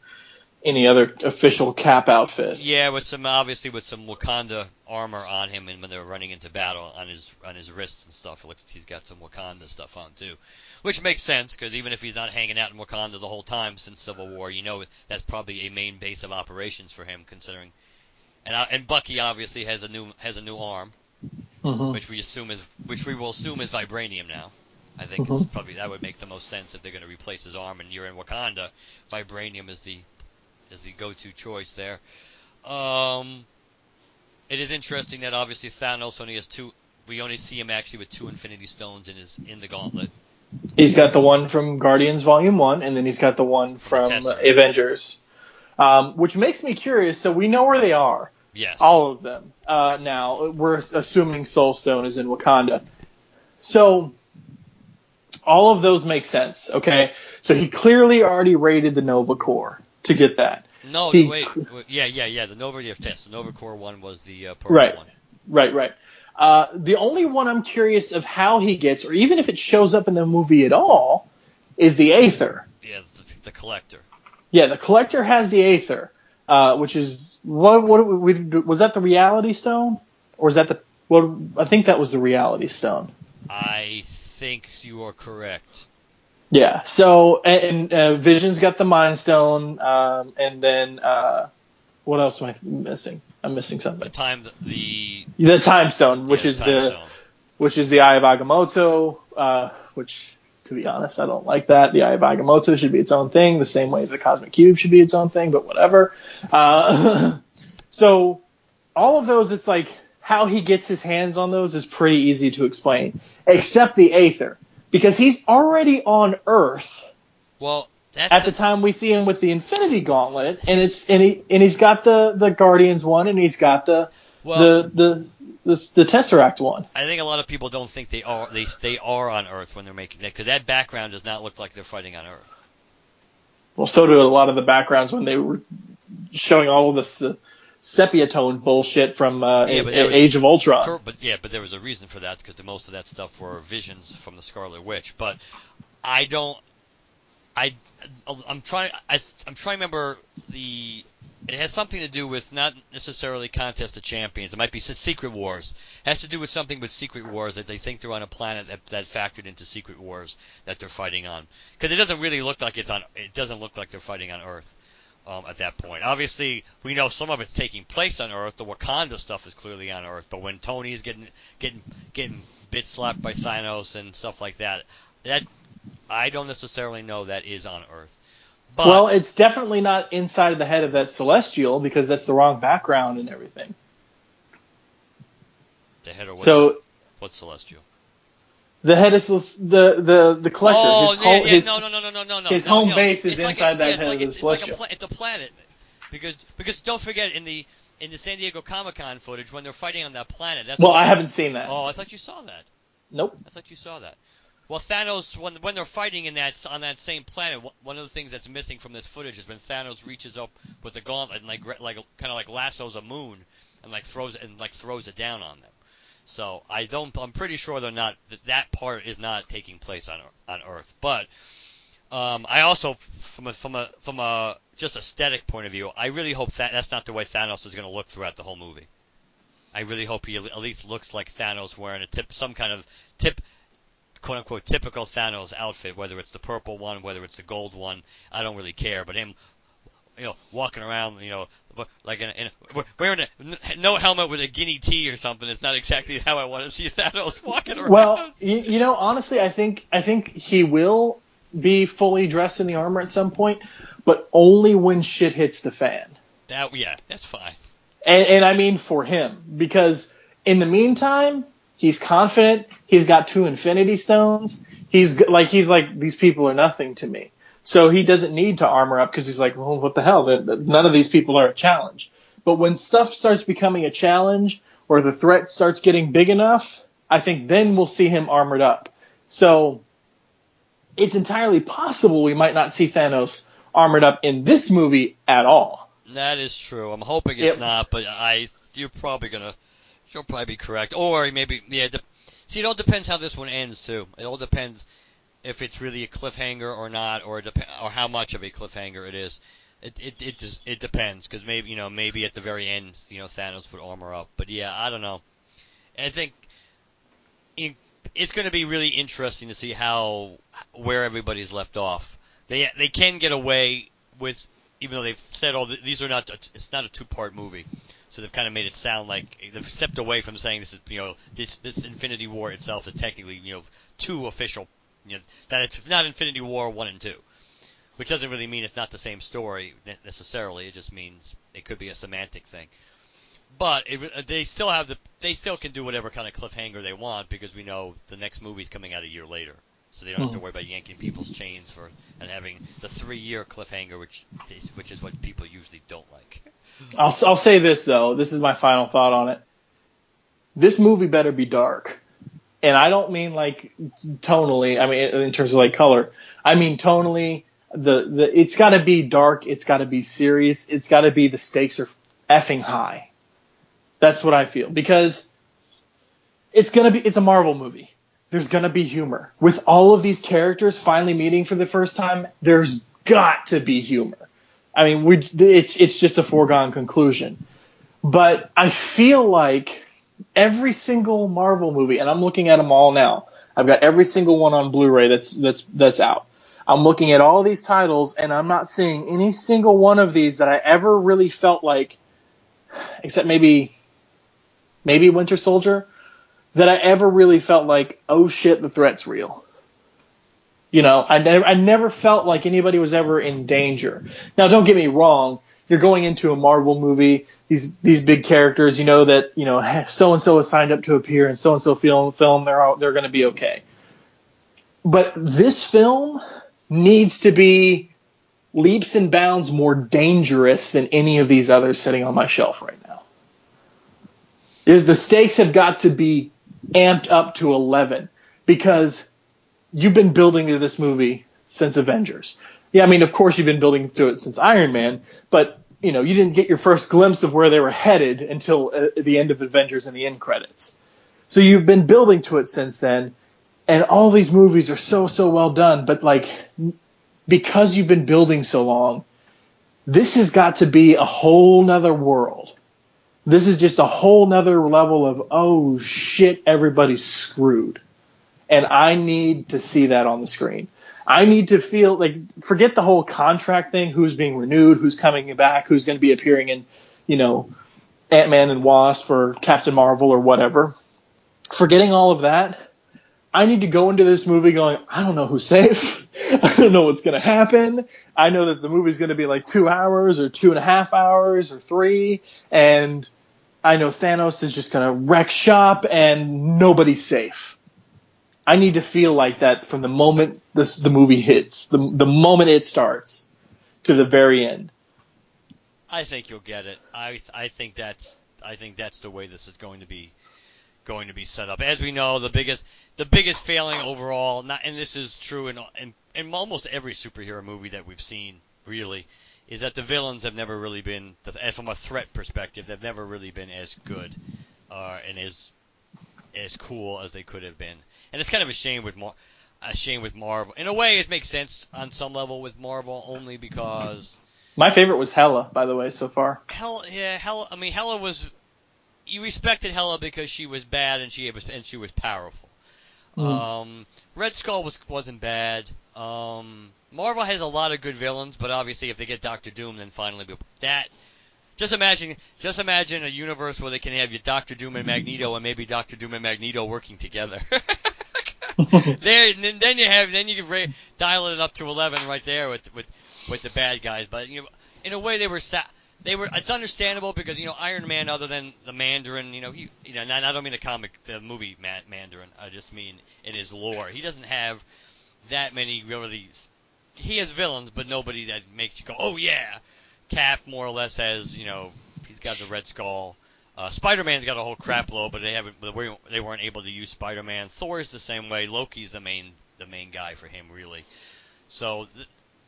B: any other official Cap outfit.
C: Yeah, with some Wakanda armor on him, and when they're running into battle on his wrists and stuff, it looks like he's got some Wakanda stuff on too, which makes sense, because even if he's not hanging out in Wakanda the whole time since Civil War, that's probably a main base of operations for him, considering. And Bucky obviously has a new arm,
B: mm-hmm.
C: which we will assume is vibranium now. I think it's probably, that would make the most sense if they're going to replace his arm, and you're in Wakanda. Vibranium is the go-to choice there. It is interesting that obviously Thanos only has 2. We only see him actually with 2 Infinity Stones in the gauntlet.
B: He's got the one from Guardians Volume 1, and then he's got the one from Avengers. Which makes me curious. So we know where they are.
C: Yes.
B: All of them. Now, we're assuming Soul Stone is in Wakanda. So all of those make sense, okay? So he clearly already raided the Nova Corps to get that.
C: No, wait. Yeah. The Nova test. The Nova Corps one was the purple one.
B: Right. The only one I'm curious of how he gets, or even if it shows up in the movie at all, is the Aether.
C: Yeah, the Collector.
B: Yeah, the Collector has the Aether, which is was that the Reality Stone, or is that the? Well, I think that was the Reality Stone.
C: I think you are correct.
B: Yeah. So and Vision's got the Mind Stone, and then what else am I missing? I'm missing something.
C: The Time
B: Stone, which is the Eye of Agamotto, which, to be honest, I don't like that. The Eye of Agamotto should be its own thing, the same way the Cosmic Cube should be its own thing, but whatever. So all of those, it's like how he gets his hands on those is pretty easy to explain, except the Aether, because he's already on Earth.
C: Well,
B: at the time we see him with the Infinity Gauntlet, and he's got the Guardians one, and he's got the Tesseract one.
C: I think a lot of people don't think they are on Earth when they're making that, because that background does not look like they're fighting on Earth.
B: Well, so do a lot of the backgrounds when they were showing all of the sepia tone bullshit from Age of Ultron.
C: But there was a reason for that, because most of that stuff were visions from the Scarlet Witch. But I'm trying to remember it has something to do with not necessarily Contest of Champions. It might be Secret Wars. It has to do with something with Secret Wars, that they think they're on a planet that factored into Secret Wars that they're fighting on. Because it doesn't really look like it doesn't look like they're fighting on Earth at that point. Obviously, we know some of it's taking place on Earth. The Wakanda stuff is clearly on Earth. But when Tony is getting bit slapped by Thanos and stuff like that I don't necessarily know that is on Earth. But,
B: well, it's definitely not inside of the head of that Celestial, because that's the wrong background and everything.
C: The head of what's Celestial?
B: The head is the Collector.
C: Oh, no.
B: His home base is inside that head of the Celestial.
C: It's a planet, because don't forget in the San Diego Comic-Con footage when they're fighting on that planet.
B: I haven't seen that.
C: Oh, I thought you saw that.
B: Nope.
C: I thought you saw that. Well, Thanos, when they're fighting on that same planet, one of the things that's missing from this footage is when Thanos reaches up with the gauntlet and kind of like lassos a moon and throws it down on them. So I'm pretty sure that part is not taking place on Earth. But I also, from a just aesthetic point of view, I really hope that's not the way Thanos is going to look throughout the whole movie. I really hope he at least looks like Thanos wearing some kind of quote-unquote typical Thanos outfit, whether it's the purple one, whether it's the gold one, I don't really care. But him, walking around, like wearing no helmet with a guinea tea or something, is not exactly how I want to see Thanos walking around.
B: Well, honestly, I think he will be fully dressed in the armor at some point, but only when shit hits the fan.
C: That's fine.
B: And I mean for him, because in the meantime, he's confident. He's got 2 Infinity Stones. He's like these people are nothing to me. So he doesn't need to armor up, because he's like, well, what the hell? None of these people are a challenge. But when stuff starts becoming a challenge, or the threat starts getting big enough, I think then we'll see him armored up. So it's entirely possible we might not see Thanos armored up in this movie at all.
C: That is true. I'm hoping it's not, but you'll probably be correct. Or maybe, see, it all depends how this one ends, too. It all depends if it's really a cliffhanger or not, or how much of a cliffhanger it is. It depends, because maybe at the very end, Thanos would armor up. But I don't know. I think it's going to be really interesting to see where everybody's left off. They can get away with, even though they've said, these are not, it's not a 2-part movie. So they've kind of made it sound like they've stepped away from saying this is, this Infinity War itself is technically, 2 official, that it's not Infinity War 1 and 2, which doesn't really mean it's not the same story necessarily. It just means it could be a semantic thing. But they still can do whatever kind of cliffhanger they want, because we know the next movie's coming out a year later. So they don't have to worry about yanking people's chains and having the 3-year cliffhanger, which is what people usually don't like.
B: I'll say this, though. This is my final thought on it. This movie better be dark. And I don't mean like tonally, I mean in terms of like color. I mean tonally, it's got to be dark, it's got to be serious, it's got to be the stakes are effing high. That's what I feel. Because it's a Marvel movie. There's gonna be humor. With all of these characters finally meeting for the first time, there's got to be humor. I mean, it's just a foregone conclusion. But I feel like every single Marvel movie, and I'm looking at them all now. I've got every single one on Blu-ray that's out. I'm looking at all these titles, and I'm not seeing any single one of these that I ever really felt like, except maybe Winter Soldier, that I ever really felt like, oh shit, the threat's real. You know, I never felt like anybody was ever in danger. Now, don't get me wrong. You're going into a Marvel movie, these big characters, you know that, you know, so and so is signed up to appear in so and so film, they're going to be okay. But this film needs to be leaps and bounds more dangerous than any of these others sitting on my shelf right now. The stakes have got to be amped up to 11 because you've been building to this movie since Avengers. Yeah, I mean, of course you've been building to it since Iron Man, but you know, you didn't get your first glimpse of where they were headed until the end of Avengers and the end credits. So you've been building to it since then, and all these movies are so well done, but like, because you've been building so long, this has got to be a whole nother world. This is just a whole nother level of, oh shit, everybody's screwed. And I need to see that on the screen. I need to feel like, forget the whole contract thing, who's being renewed, who's coming back, who's going to be appearing in, you know, Ant-Man and Wasp or Captain Marvel or whatever. Forgetting all of that, I need to go into this movie going, I don't know who's safe. I don't know what's going to happen. I know that the movie's going to be like 2 hours or 2.5 hours or 3. And I know Thanos is just going to wreck shop and nobody's safe. I need to feel like that from the moment the movie hits, the moment it starts to the very end.
C: I think you'll get it. I think that's the way this is going to be set up. As we know, the biggest failing overall, and this is true in almost every superhero movie that we've seen, really, is that the villains have never really been, from a threat perspective, they've never really been as good and as cool as they could have been. And it's kind of a shame with Marvel. In a way, it makes sense on some level with Marvel, only because
B: my favorite was Hela, by the way, so far.
C: Hela. I mean, Hela was. You respected Hela because she was bad and she was powerful. Red Skull wasn't bad. Marvel has a lot of good villains, but obviously if they get Doctor Doom, then finally that. Just imagine a universe where they can have your Doctor Doom and Magneto, and maybe Doctor Doom and Magneto working together. Then you can dial it up to 11 right there with the bad guys. But you know, in a way they were. It's understandable because, you know, Iron Man, other than the Mandarin, you know, and I don't mean the movie Mandarin. I just mean in his lore. He doesn't have that many really. He has villains, but nobody that makes you go, oh yeah. Cap more or less has, you know, he's got the Red Skull. Spider-Man's got a whole crap load, but they weren't able to use Spider-Man. Thor's the same way. Loki's the main guy for him, really. So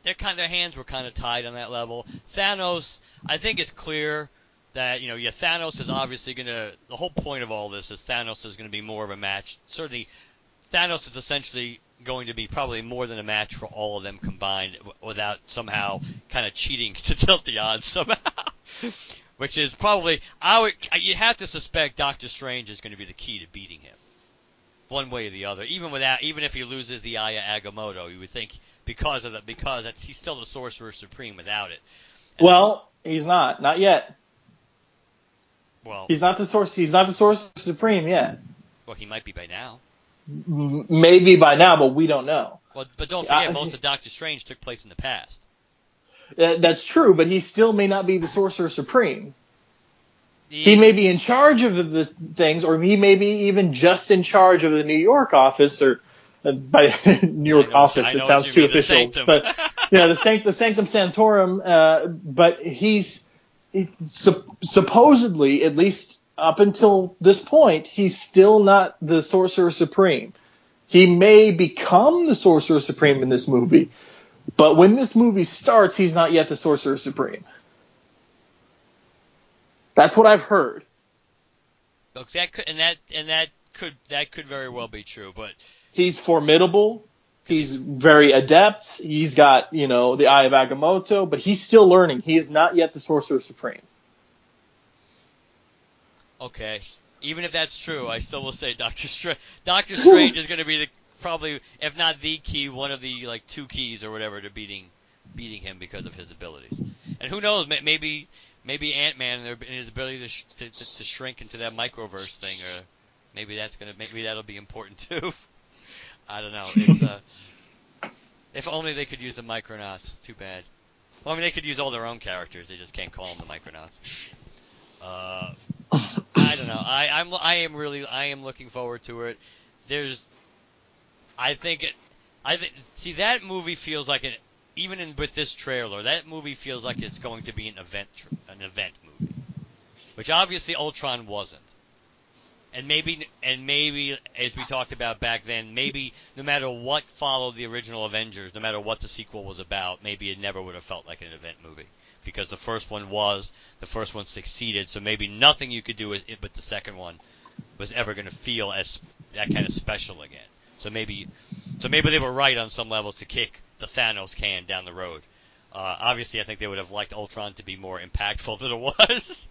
C: their hands were kind of tied on that level. Thanos, I think it's clear that, you know, Thanos is obviously the whole point of all this is Thanos is going to be more of a match. Certainly, Thanos is essentially going to be probably more than a match for all of them combined without somehow kind of cheating to tilt the odds somehow. Which is probably, you have to suspect Doctor Strange is going to be the key to beating him. One way or the other. Even if he loses the Eye of Agamotto, you would think because he's still the Sorcerer Supreme without it.
B: Well, he's not yet.
C: Well,
B: he's not the Sorcerer Supreme yet.
C: Well, he might be by now.
B: Maybe by now, but we don't know.
C: Well, but don't forget, most of Doctor Strange took place in the past.
B: That's true, but he still may not be the Sorcerer Supreme. He may be in charge of the things, or he may be even just in charge of the New York office, or by New York office. It sounds too official, but yeah, the Sanctum Sanctorum. But he's supposedly, at least up until this point, he's still not the Sorcerer Supreme. He may become the Sorcerer Supreme in this movie, but when this movie starts, he's not yet the Sorcerer Supreme. That's what I've heard.
C: And that could very well be true, but
B: he's formidable. He's very adept. He's got, the Eye of Agamotto, but he's still learning. He is not yet the Sorcerer Supreme.
C: okay. Even if that's true, I still will say Doctor Strange is going to be probably, if not the key, one of the like 2 keys or whatever to beating him because of his abilities. And who knows? Maybe Ant-Man and his ability to shrink into that microverse thing, or maybe that'll be important too. I don't know. It's if only they could use the Micronauts. Too bad. Well, I mean, they could use all their own characters. They just can't call them the Micronauts. I don't know. I am looking forward to it. See, that movie feels like with this trailer, that movie feels like it's going to be an event movie, which obviously Ultron wasn't. And maybe, as we talked about back then, maybe no matter what followed the original Avengers, no matter what the sequel was about, maybe it never would have felt like an event movie. Because the first one succeeded, so maybe nothing you could do with the second one was ever going to feel as that kind of special again. So maybe they were right on some levels to kick the Thanos can down the road. Obviously, I think they would have liked Ultron to be more impactful than it was,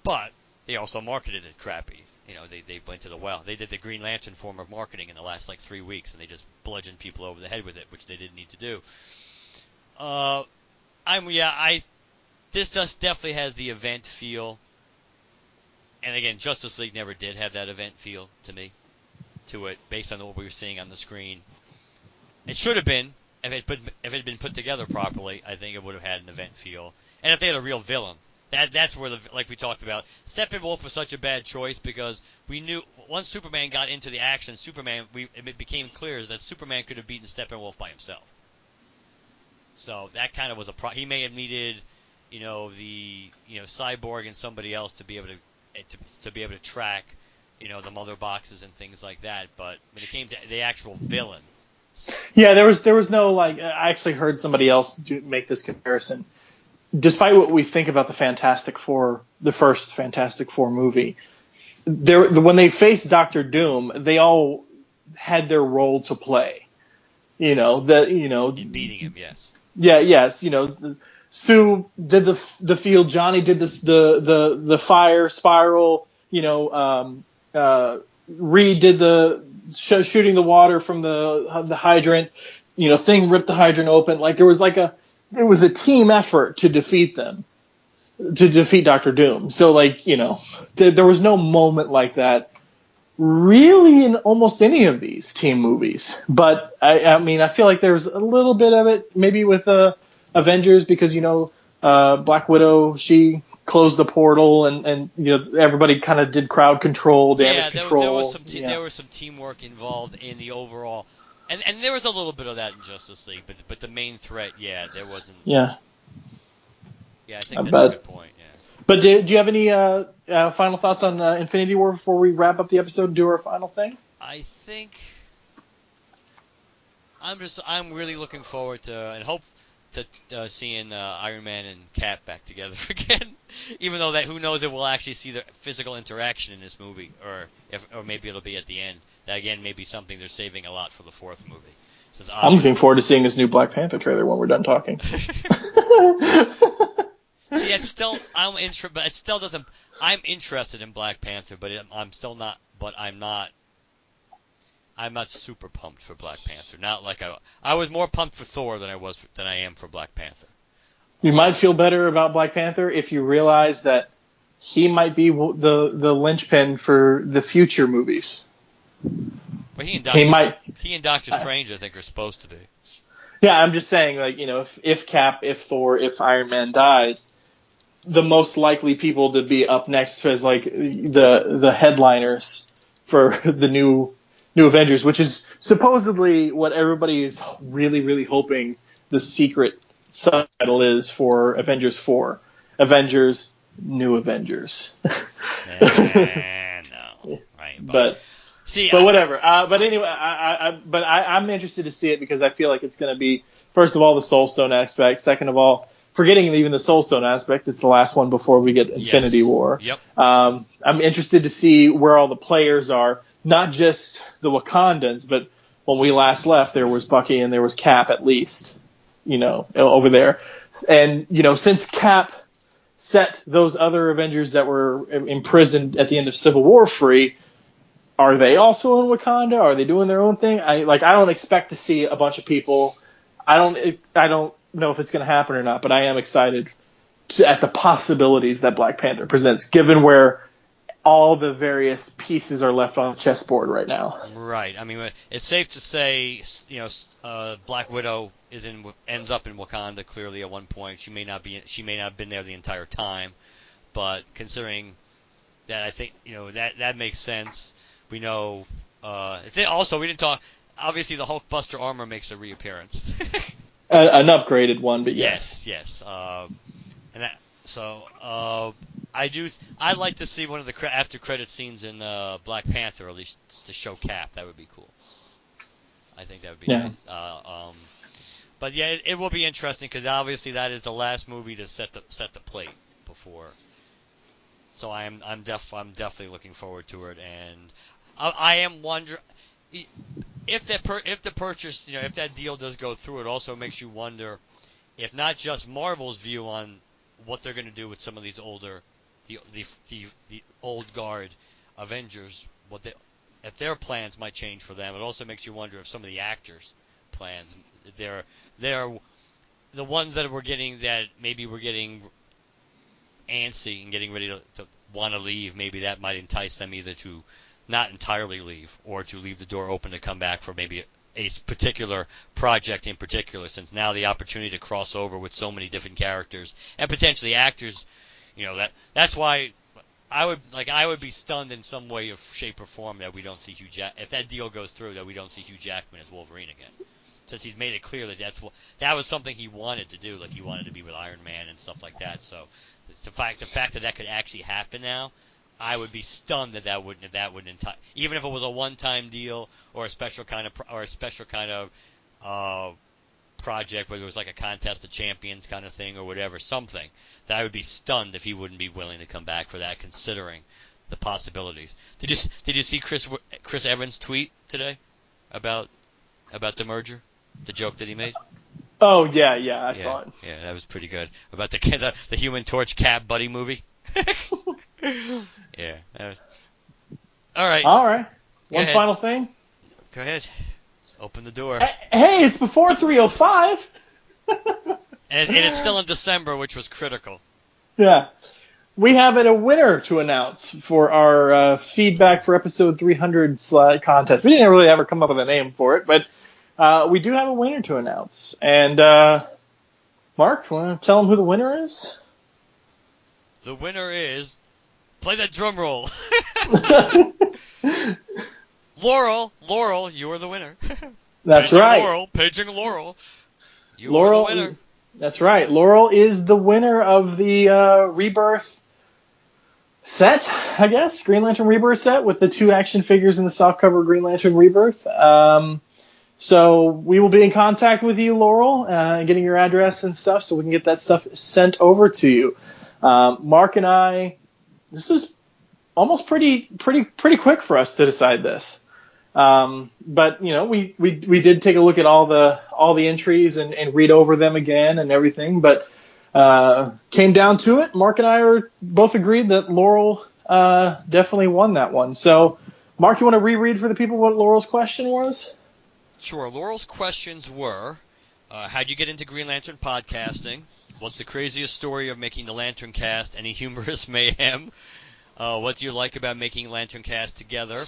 C: but they also marketed it crappy. They went to the well. They did the Green Lantern form of marketing in the last 3 weeks, and they just bludgeoned people over the head with it, which they didn't need to do. This definitely has the event feel, and again, Justice League never did have that event feel to it, based on what we were seeing on the screen. It should have been, if it had been put together properly. I think it would have had an event feel, and if they had a real villain. That's where, like we talked about, Steppenwolf was such a bad choice because we knew once Superman got into the action, it became clear that Superman could have beaten Steppenwolf by himself. So that kind of was he may have needed, Cyborg and somebody else to be able to track, the mother boxes and things like that. But when it came to the actual villain,
B: yeah, there was no I actually heard somebody else make this comparison. Despite what we think about the Fantastic Four, the first Fantastic Four movie, when they faced Doctor Doom, they all had their role to play. In
C: beating him, yes.
B: Yeah, yes. Sue did the field. Johnny did the fire spiral. Reed did the shooting the water from the hydrant. Thing ripped the hydrant open. It was a team effort to defeat them, to defeat Doctor Doom. So, there was no moment like that really in almost any of these team movies. But, I feel like there's a little bit of it maybe with Avengers because, Black Widow, she closed the portal and everybody kind of did crowd control, damage control.
C: There was some teamwork involved in the overall. And there was a little bit of that in Justice League, but the main threat, there wasn't.
B: Yeah.
C: Yeah, I think that's a good point. Yeah.
B: But do you have any final thoughts on Infinity War before we wrap up the episode and do our final thing?
C: I think I'm really looking forward to and hope to seeing Iron Man and Cap back together again. Even though who knows if we'll actually see the physical interaction in this movie, or maybe it'll be at the end. That again may be something they're saving a lot for the fourth movie.
B: I'm looking forward to seeing this new Black Panther trailer when we're done talking.
C: See, I'm interested in Black Panther, but I'm not super pumped for Black Panther. Not like I was more pumped for Thor than I am for Black Panther.
B: You might feel better about Black Panther if you realize that he might be the linchpin for the future movies.
C: But he and Doctor Strange, I think, are supposed to be.
B: Yeah, I'm just saying, if Cap, if Thor, if Iron Man dies, the most likely people to be up next as the headliners for the new Avengers, which is supposedly what everybody is really, really hoping the secret subtitle is for Avengers 4. Avengers, New Avengers.
C: No. Right. But
B: whatever. But anyway, I'm interested to see it because I feel like it's going to be, first of all, the Soul Stone aspect. Second of all, forgetting even the Soul Stone aspect, it's the last one before we get Infinity War.
C: Yep.
B: I'm interested to see where all the players are. not just the Wakandans, but when we last left, there was Bucky and there was Cap at least, over there. And, since Cap set those other Avengers that were imprisoned at the end of Civil War free, are they also in Wakanda? Are they doing their own thing? I don't expect to see a bunch of people. I don't know if it's going to happen or not, but I am excited at the possibilities that Black Panther presents, given where all the various pieces are left on the chessboard right now.
C: Right. I mean, it's safe to say, Black Widow ends up in Wakanda clearly at one point. She may not have been there the entire time, but considering that, I think that makes sense. We know. Also, we didn't talk. Obviously, the Hulkbuster armor makes a reappearance.
B: An upgraded one, but yes.
C: Yes. I'd like to see one of the after credit scenes in Black Panther, at least to show Cap. That would be cool. I think that would be nice. But yeah, it will be interesting because obviously that is the last movie to set the plate before. So I'm definitely looking forward to it, and I am wondering if the purchase, if that deal does go through, it also makes you wonder if not just Marvel's view on what they're going to do with some of these older, the old guard Avengers, if their plans might change for them. It also makes you wonder if some of the actors' plans, they're the ones that maybe we're getting antsy and getting ready to want to leave. Maybe that might entice them either to not entirely leave or to leave the door open to come back for maybe a particular project in particular, since now the opportunity to cross over with so many different characters and potentially actors, that's why I would be stunned in some way or shape or form that we don't see if that deal goes through, that we don't see Hugh Jackman as Wolverine again, since he's made it clear that that was something he wanted to do, like he wanted to be with Iron Man and stuff like that. So the fact that could actually happen now, I would be stunned that wouldn't even if it was a one-time deal or a special kind of project, whether it was like a contest of champions kind of thing or whatever, something that I would be stunned if he wouldn't be willing to come back for that, considering the possibilities. Did you see Chris Evans' tweet today about the merger, the joke that he made?
B: Oh yeah, I saw it.
C: Yeah, that was pretty good. About the Human Torch Cap buddy movie. Yeah. All right.
B: One final thing.
C: Go ahead. Open the door.
B: Hey, it's before 3:05.
C: and it's still in December, which was critical.
B: Yeah. We have a winner to announce for our feedback for episode 300 contest. We didn't really ever come up with a name for it, but we do have a winner to announce. And Mark, want to tell them who the winner is?
C: The winner is... Play that drum roll. Laurel, you are the winner.
B: That's right.
C: Paging Laurel. You
B: are
C: the winner.
B: That's right. Laurel is the winner of the Rebirth set, I guess. Green Lantern Rebirth set with the 2 action figures in the softcover Green Lantern Rebirth. So we will be in contact with you, Laurel, getting your address and stuff so we can get that stuff sent over to you. Mark and I, this is almost pretty quick for us to decide this. But we did take a look at all the entries and read over them again and everything, but came down to it. Mark and I both agreed that Laurel definitely won that one. So, Mark, you want to reread for the people what Laurel's question was?
C: Sure. Laurel's questions were, how'd you get into Green Lantern podcasting? What's the craziest story of making the LanternCast? Any humorous mayhem? What do you like about making LanternCast together?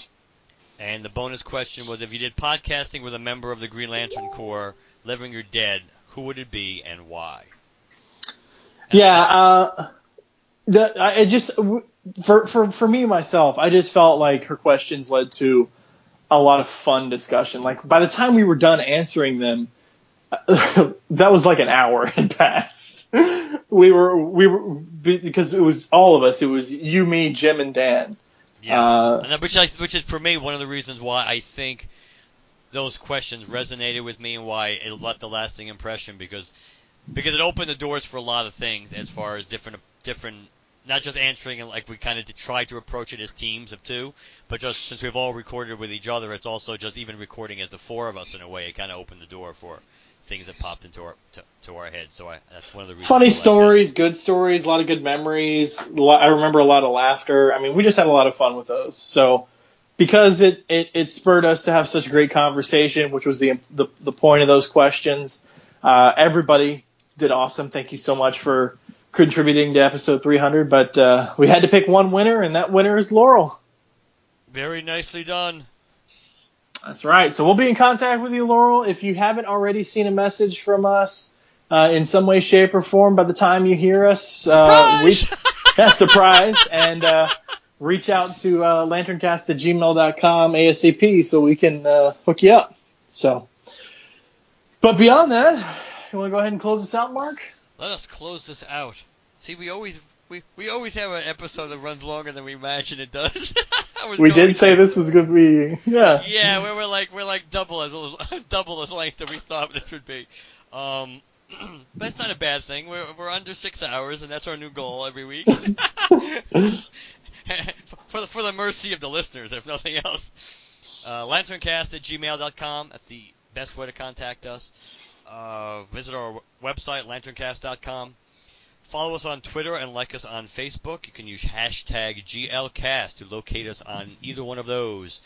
C: And the bonus question was, if you did podcasting with a member of the Green Lantern Corps, living or dead, who would it be and why?
B: Yeah, for me myself, I just felt like her questions led to a lot of fun discussion. Like by the time we were done answering them, that was like an hour had passed. We were because it was all of us. It was you, me, Jim, and Dan.
C: Yes, which is for me one of the reasons why I think those questions resonated with me and why it left a lasting impression, because it opened the doors for a lot of things as far as different not just answering and like we kind of tried to approach it as teams of two, but just since we've all recorded with each other, it's also just even recording as the four of us in a way. It kind of opened the door for things that popped into our head. So that's one of the reasons.
B: Funny stories, good stories, a lot of good memories. I remember a lot of laughter. I mean, we just had a lot of fun with those. So because it spurred us to have such a great conversation, which was the point of those questions. Everybody did awesome. Thank you so much for contributing to episode 300. But we had to pick one winner, and that winner is Laurel.
C: Very nicely done.
B: That's right. So we'll be in contact with you, Laurel. If you haven't already seen a message from us in some way, shape, or form by the time you hear us,
C: surprise!
B: Surprise. And reach out to LanternCast@gmail.com ASAP so we can hook you up. So, but beyond that, you want to go ahead and close this out, Mark?
C: Let us close this out. See, we always have an episode that runs longer than we imagine it does.
B: We did say this was going to be, yeah.
C: Yeah, we're like double as length that we thought this would be. But it's not a bad thing. We're under 6 hours, and that's our new goal every week. for the mercy of the listeners, if nothing else. LanternCast@gmail.com. That's the best way to contact us. Visit our website, LanternCast.com. Follow us on Twitter and like us on Facebook. You can use hashtag GLCast to locate us on either one of those.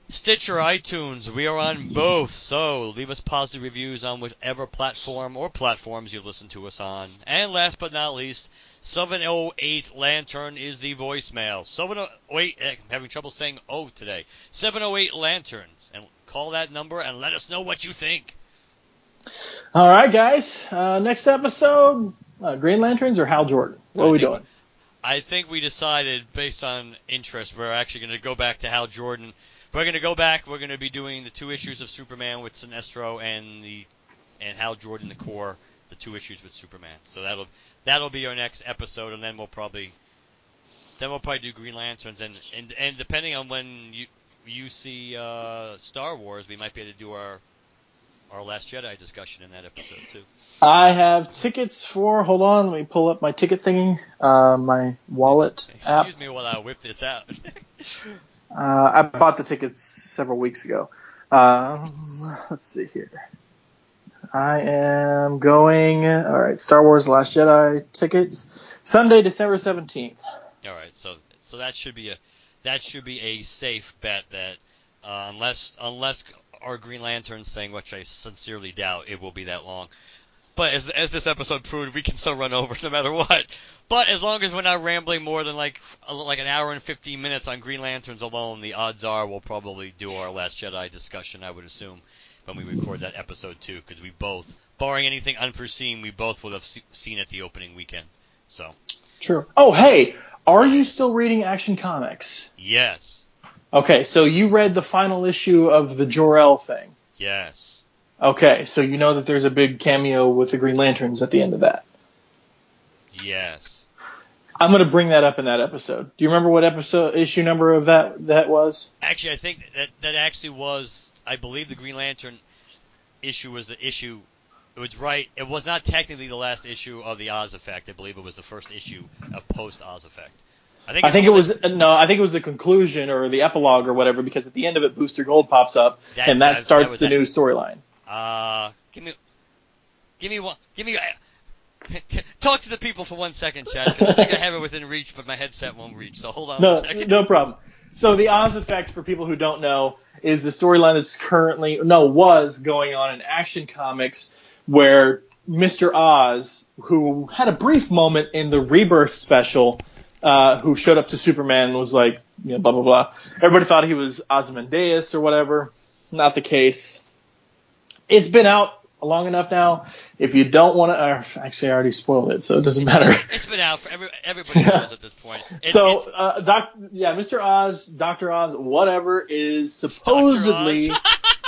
C: Stitcher, iTunes, we are on both, so leave us positive reviews on whichever platform or platforms you listen to us on. And last but not least, 708 Lantern is the voicemail. 708, I'm having trouble saying O today. 708 Lantern, and call that number and let us know what you think.
B: All right, guys. Next episode, Green Lanterns or Hal Jordan? What are we doing?
C: I think we decided, based on interest, we're actually going to go back to Hal Jordan. We're going to go back. We're going to be doing the 2 issues of Superman with Sinestro and Hal Jordan, the core, the 2 issues with Superman. So that'll be our next episode, and then we'll probably do Green Lanterns, and depending on when you see Star Wars, we might be able to do our Last Jedi discussion in that episode too.
B: I have tickets for. Hold on, let me pull up my ticket thingy. My wallet app.
C: Excuse me while I whip this out.
B: I bought the tickets several weeks ago. Let's see here. I am going. All right, Star Wars: Last Jedi tickets, Sunday, December 17th.
C: All right, so that should be a safe bet that unless our Green Lanterns thing, which I sincerely doubt it will be that long. But as this episode proved, we can still run over no matter what. But as long as we're not rambling more than like an hour and 15 minutes on Green Lanterns alone, the odds are we'll probably do our Last Jedi discussion, I would assume, when we record that episode too, because we both, barring anything unforeseen, we both would have seen it the opening weekend. So.
B: True. Oh, hey, are you still reading Action Comics?
C: Yes.
B: Okay, so you read the final issue of the Jor-El thing?
C: Yes.
B: Okay, so you know that there's a big cameo with the Green Lanterns at the end of that?
C: Yes.
B: I'm going to bring that up in that episode. Do you remember what issue number of that was?
C: Actually, I think that actually was, I believe the Green Lantern issue was the issue. It was right. It was not technically the last issue of the Oz Effect. I believe it was the first issue of post Oz Effect. I think it was the conclusion or the epilogue or whatever, because at the end of it, Booster Gold pops up and that starts the new storyline. Give me one. Talk to the people for 1 second, Chad. 'Cause I think I have it within reach, but my headset won't reach. So hold on 1 second.
B: No problem. So the Oz Effect, for people who don't know, is the storyline that's was going on in Action Comics, where Mr. Oz, who had a brief moment in the Rebirth special, who showed up to Superman and was like, blah, blah, blah. Everybody thought he was Ozymandias or whatever. Not the case. It's been out long enough now. If you don't want to... actually, I already spoiled it, so it doesn't matter.
C: It's been out for everybody knows at this point.
B: Mr. Oz, Dr. Oz, whatever, is supposedly...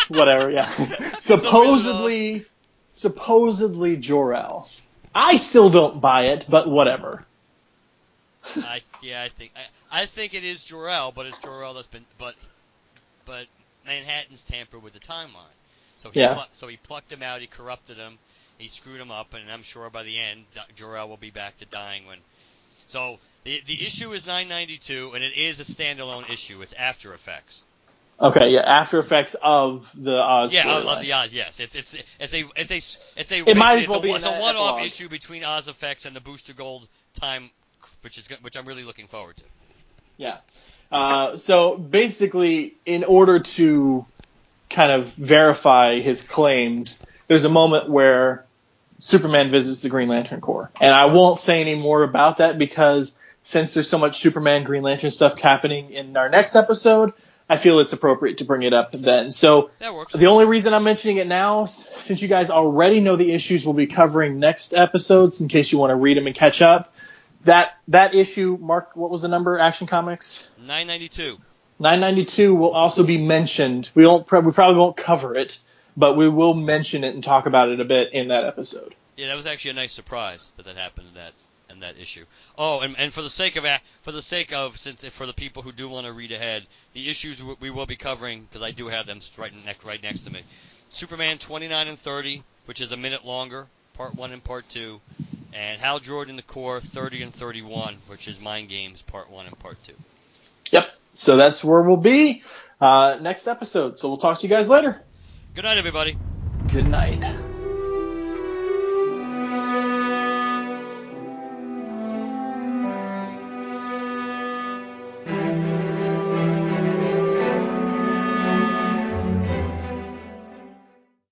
B: whatever, yeah. supposedly Jor-El. I still don't buy it, but whatever.
C: I think it is Jor-El, but it's Jor-El that's been but Manhattan's tampered with the timeline. So he plucked him out, he corrupted him, he screwed him up, and I'm sure by the end Jor-El will be back to dying when So the issue is 992, and it is a standalone issue. It's After Effects.
B: Okay, yeah, After Effects of the Oz.
C: Yeah,
B: storyline.
C: of the Oz. Yes, it's a
B: It might as well be
C: it's a
B: an
C: one-off
B: epilogue.
C: issue between Oz Effects and the Booster Gold time, which I'm really looking forward to.
B: Yeah. So basically, in order to kind of verify his claims, there's a moment where Superman visits the Green Lantern Corps. And I won't say any more about that because since there's so much Superman Green Lantern stuff happening in our next episode, I feel it's appropriate to bring it up then. So
C: That works.
B: the only reason I'm mentioning it now, since you guys already know the issues we'll be covering next episodes, in case you want to read them and catch up, that issue, Mark, what was the number, Action Comics?
C: 992.
B: 992 will also be mentioned. We probably won't cover it, but we will mention it and talk about it a bit in that episode.
C: Yeah, that was actually a nice surprise that happened in that issue. Oh, and for the sake of for the people who do want to read ahead, the issues we will be covering, because I do have them right next to me. Superman 29 and 30, which is a minute longer, part 1 and part 2, and Hal Jordan the Corps 30 and 31, which is Mind Games part 1 and part 2.
B: Yep. So that's where we'll be next episode. So we'll talk to you guys later.
C: Good night, everybody.
B: Good night.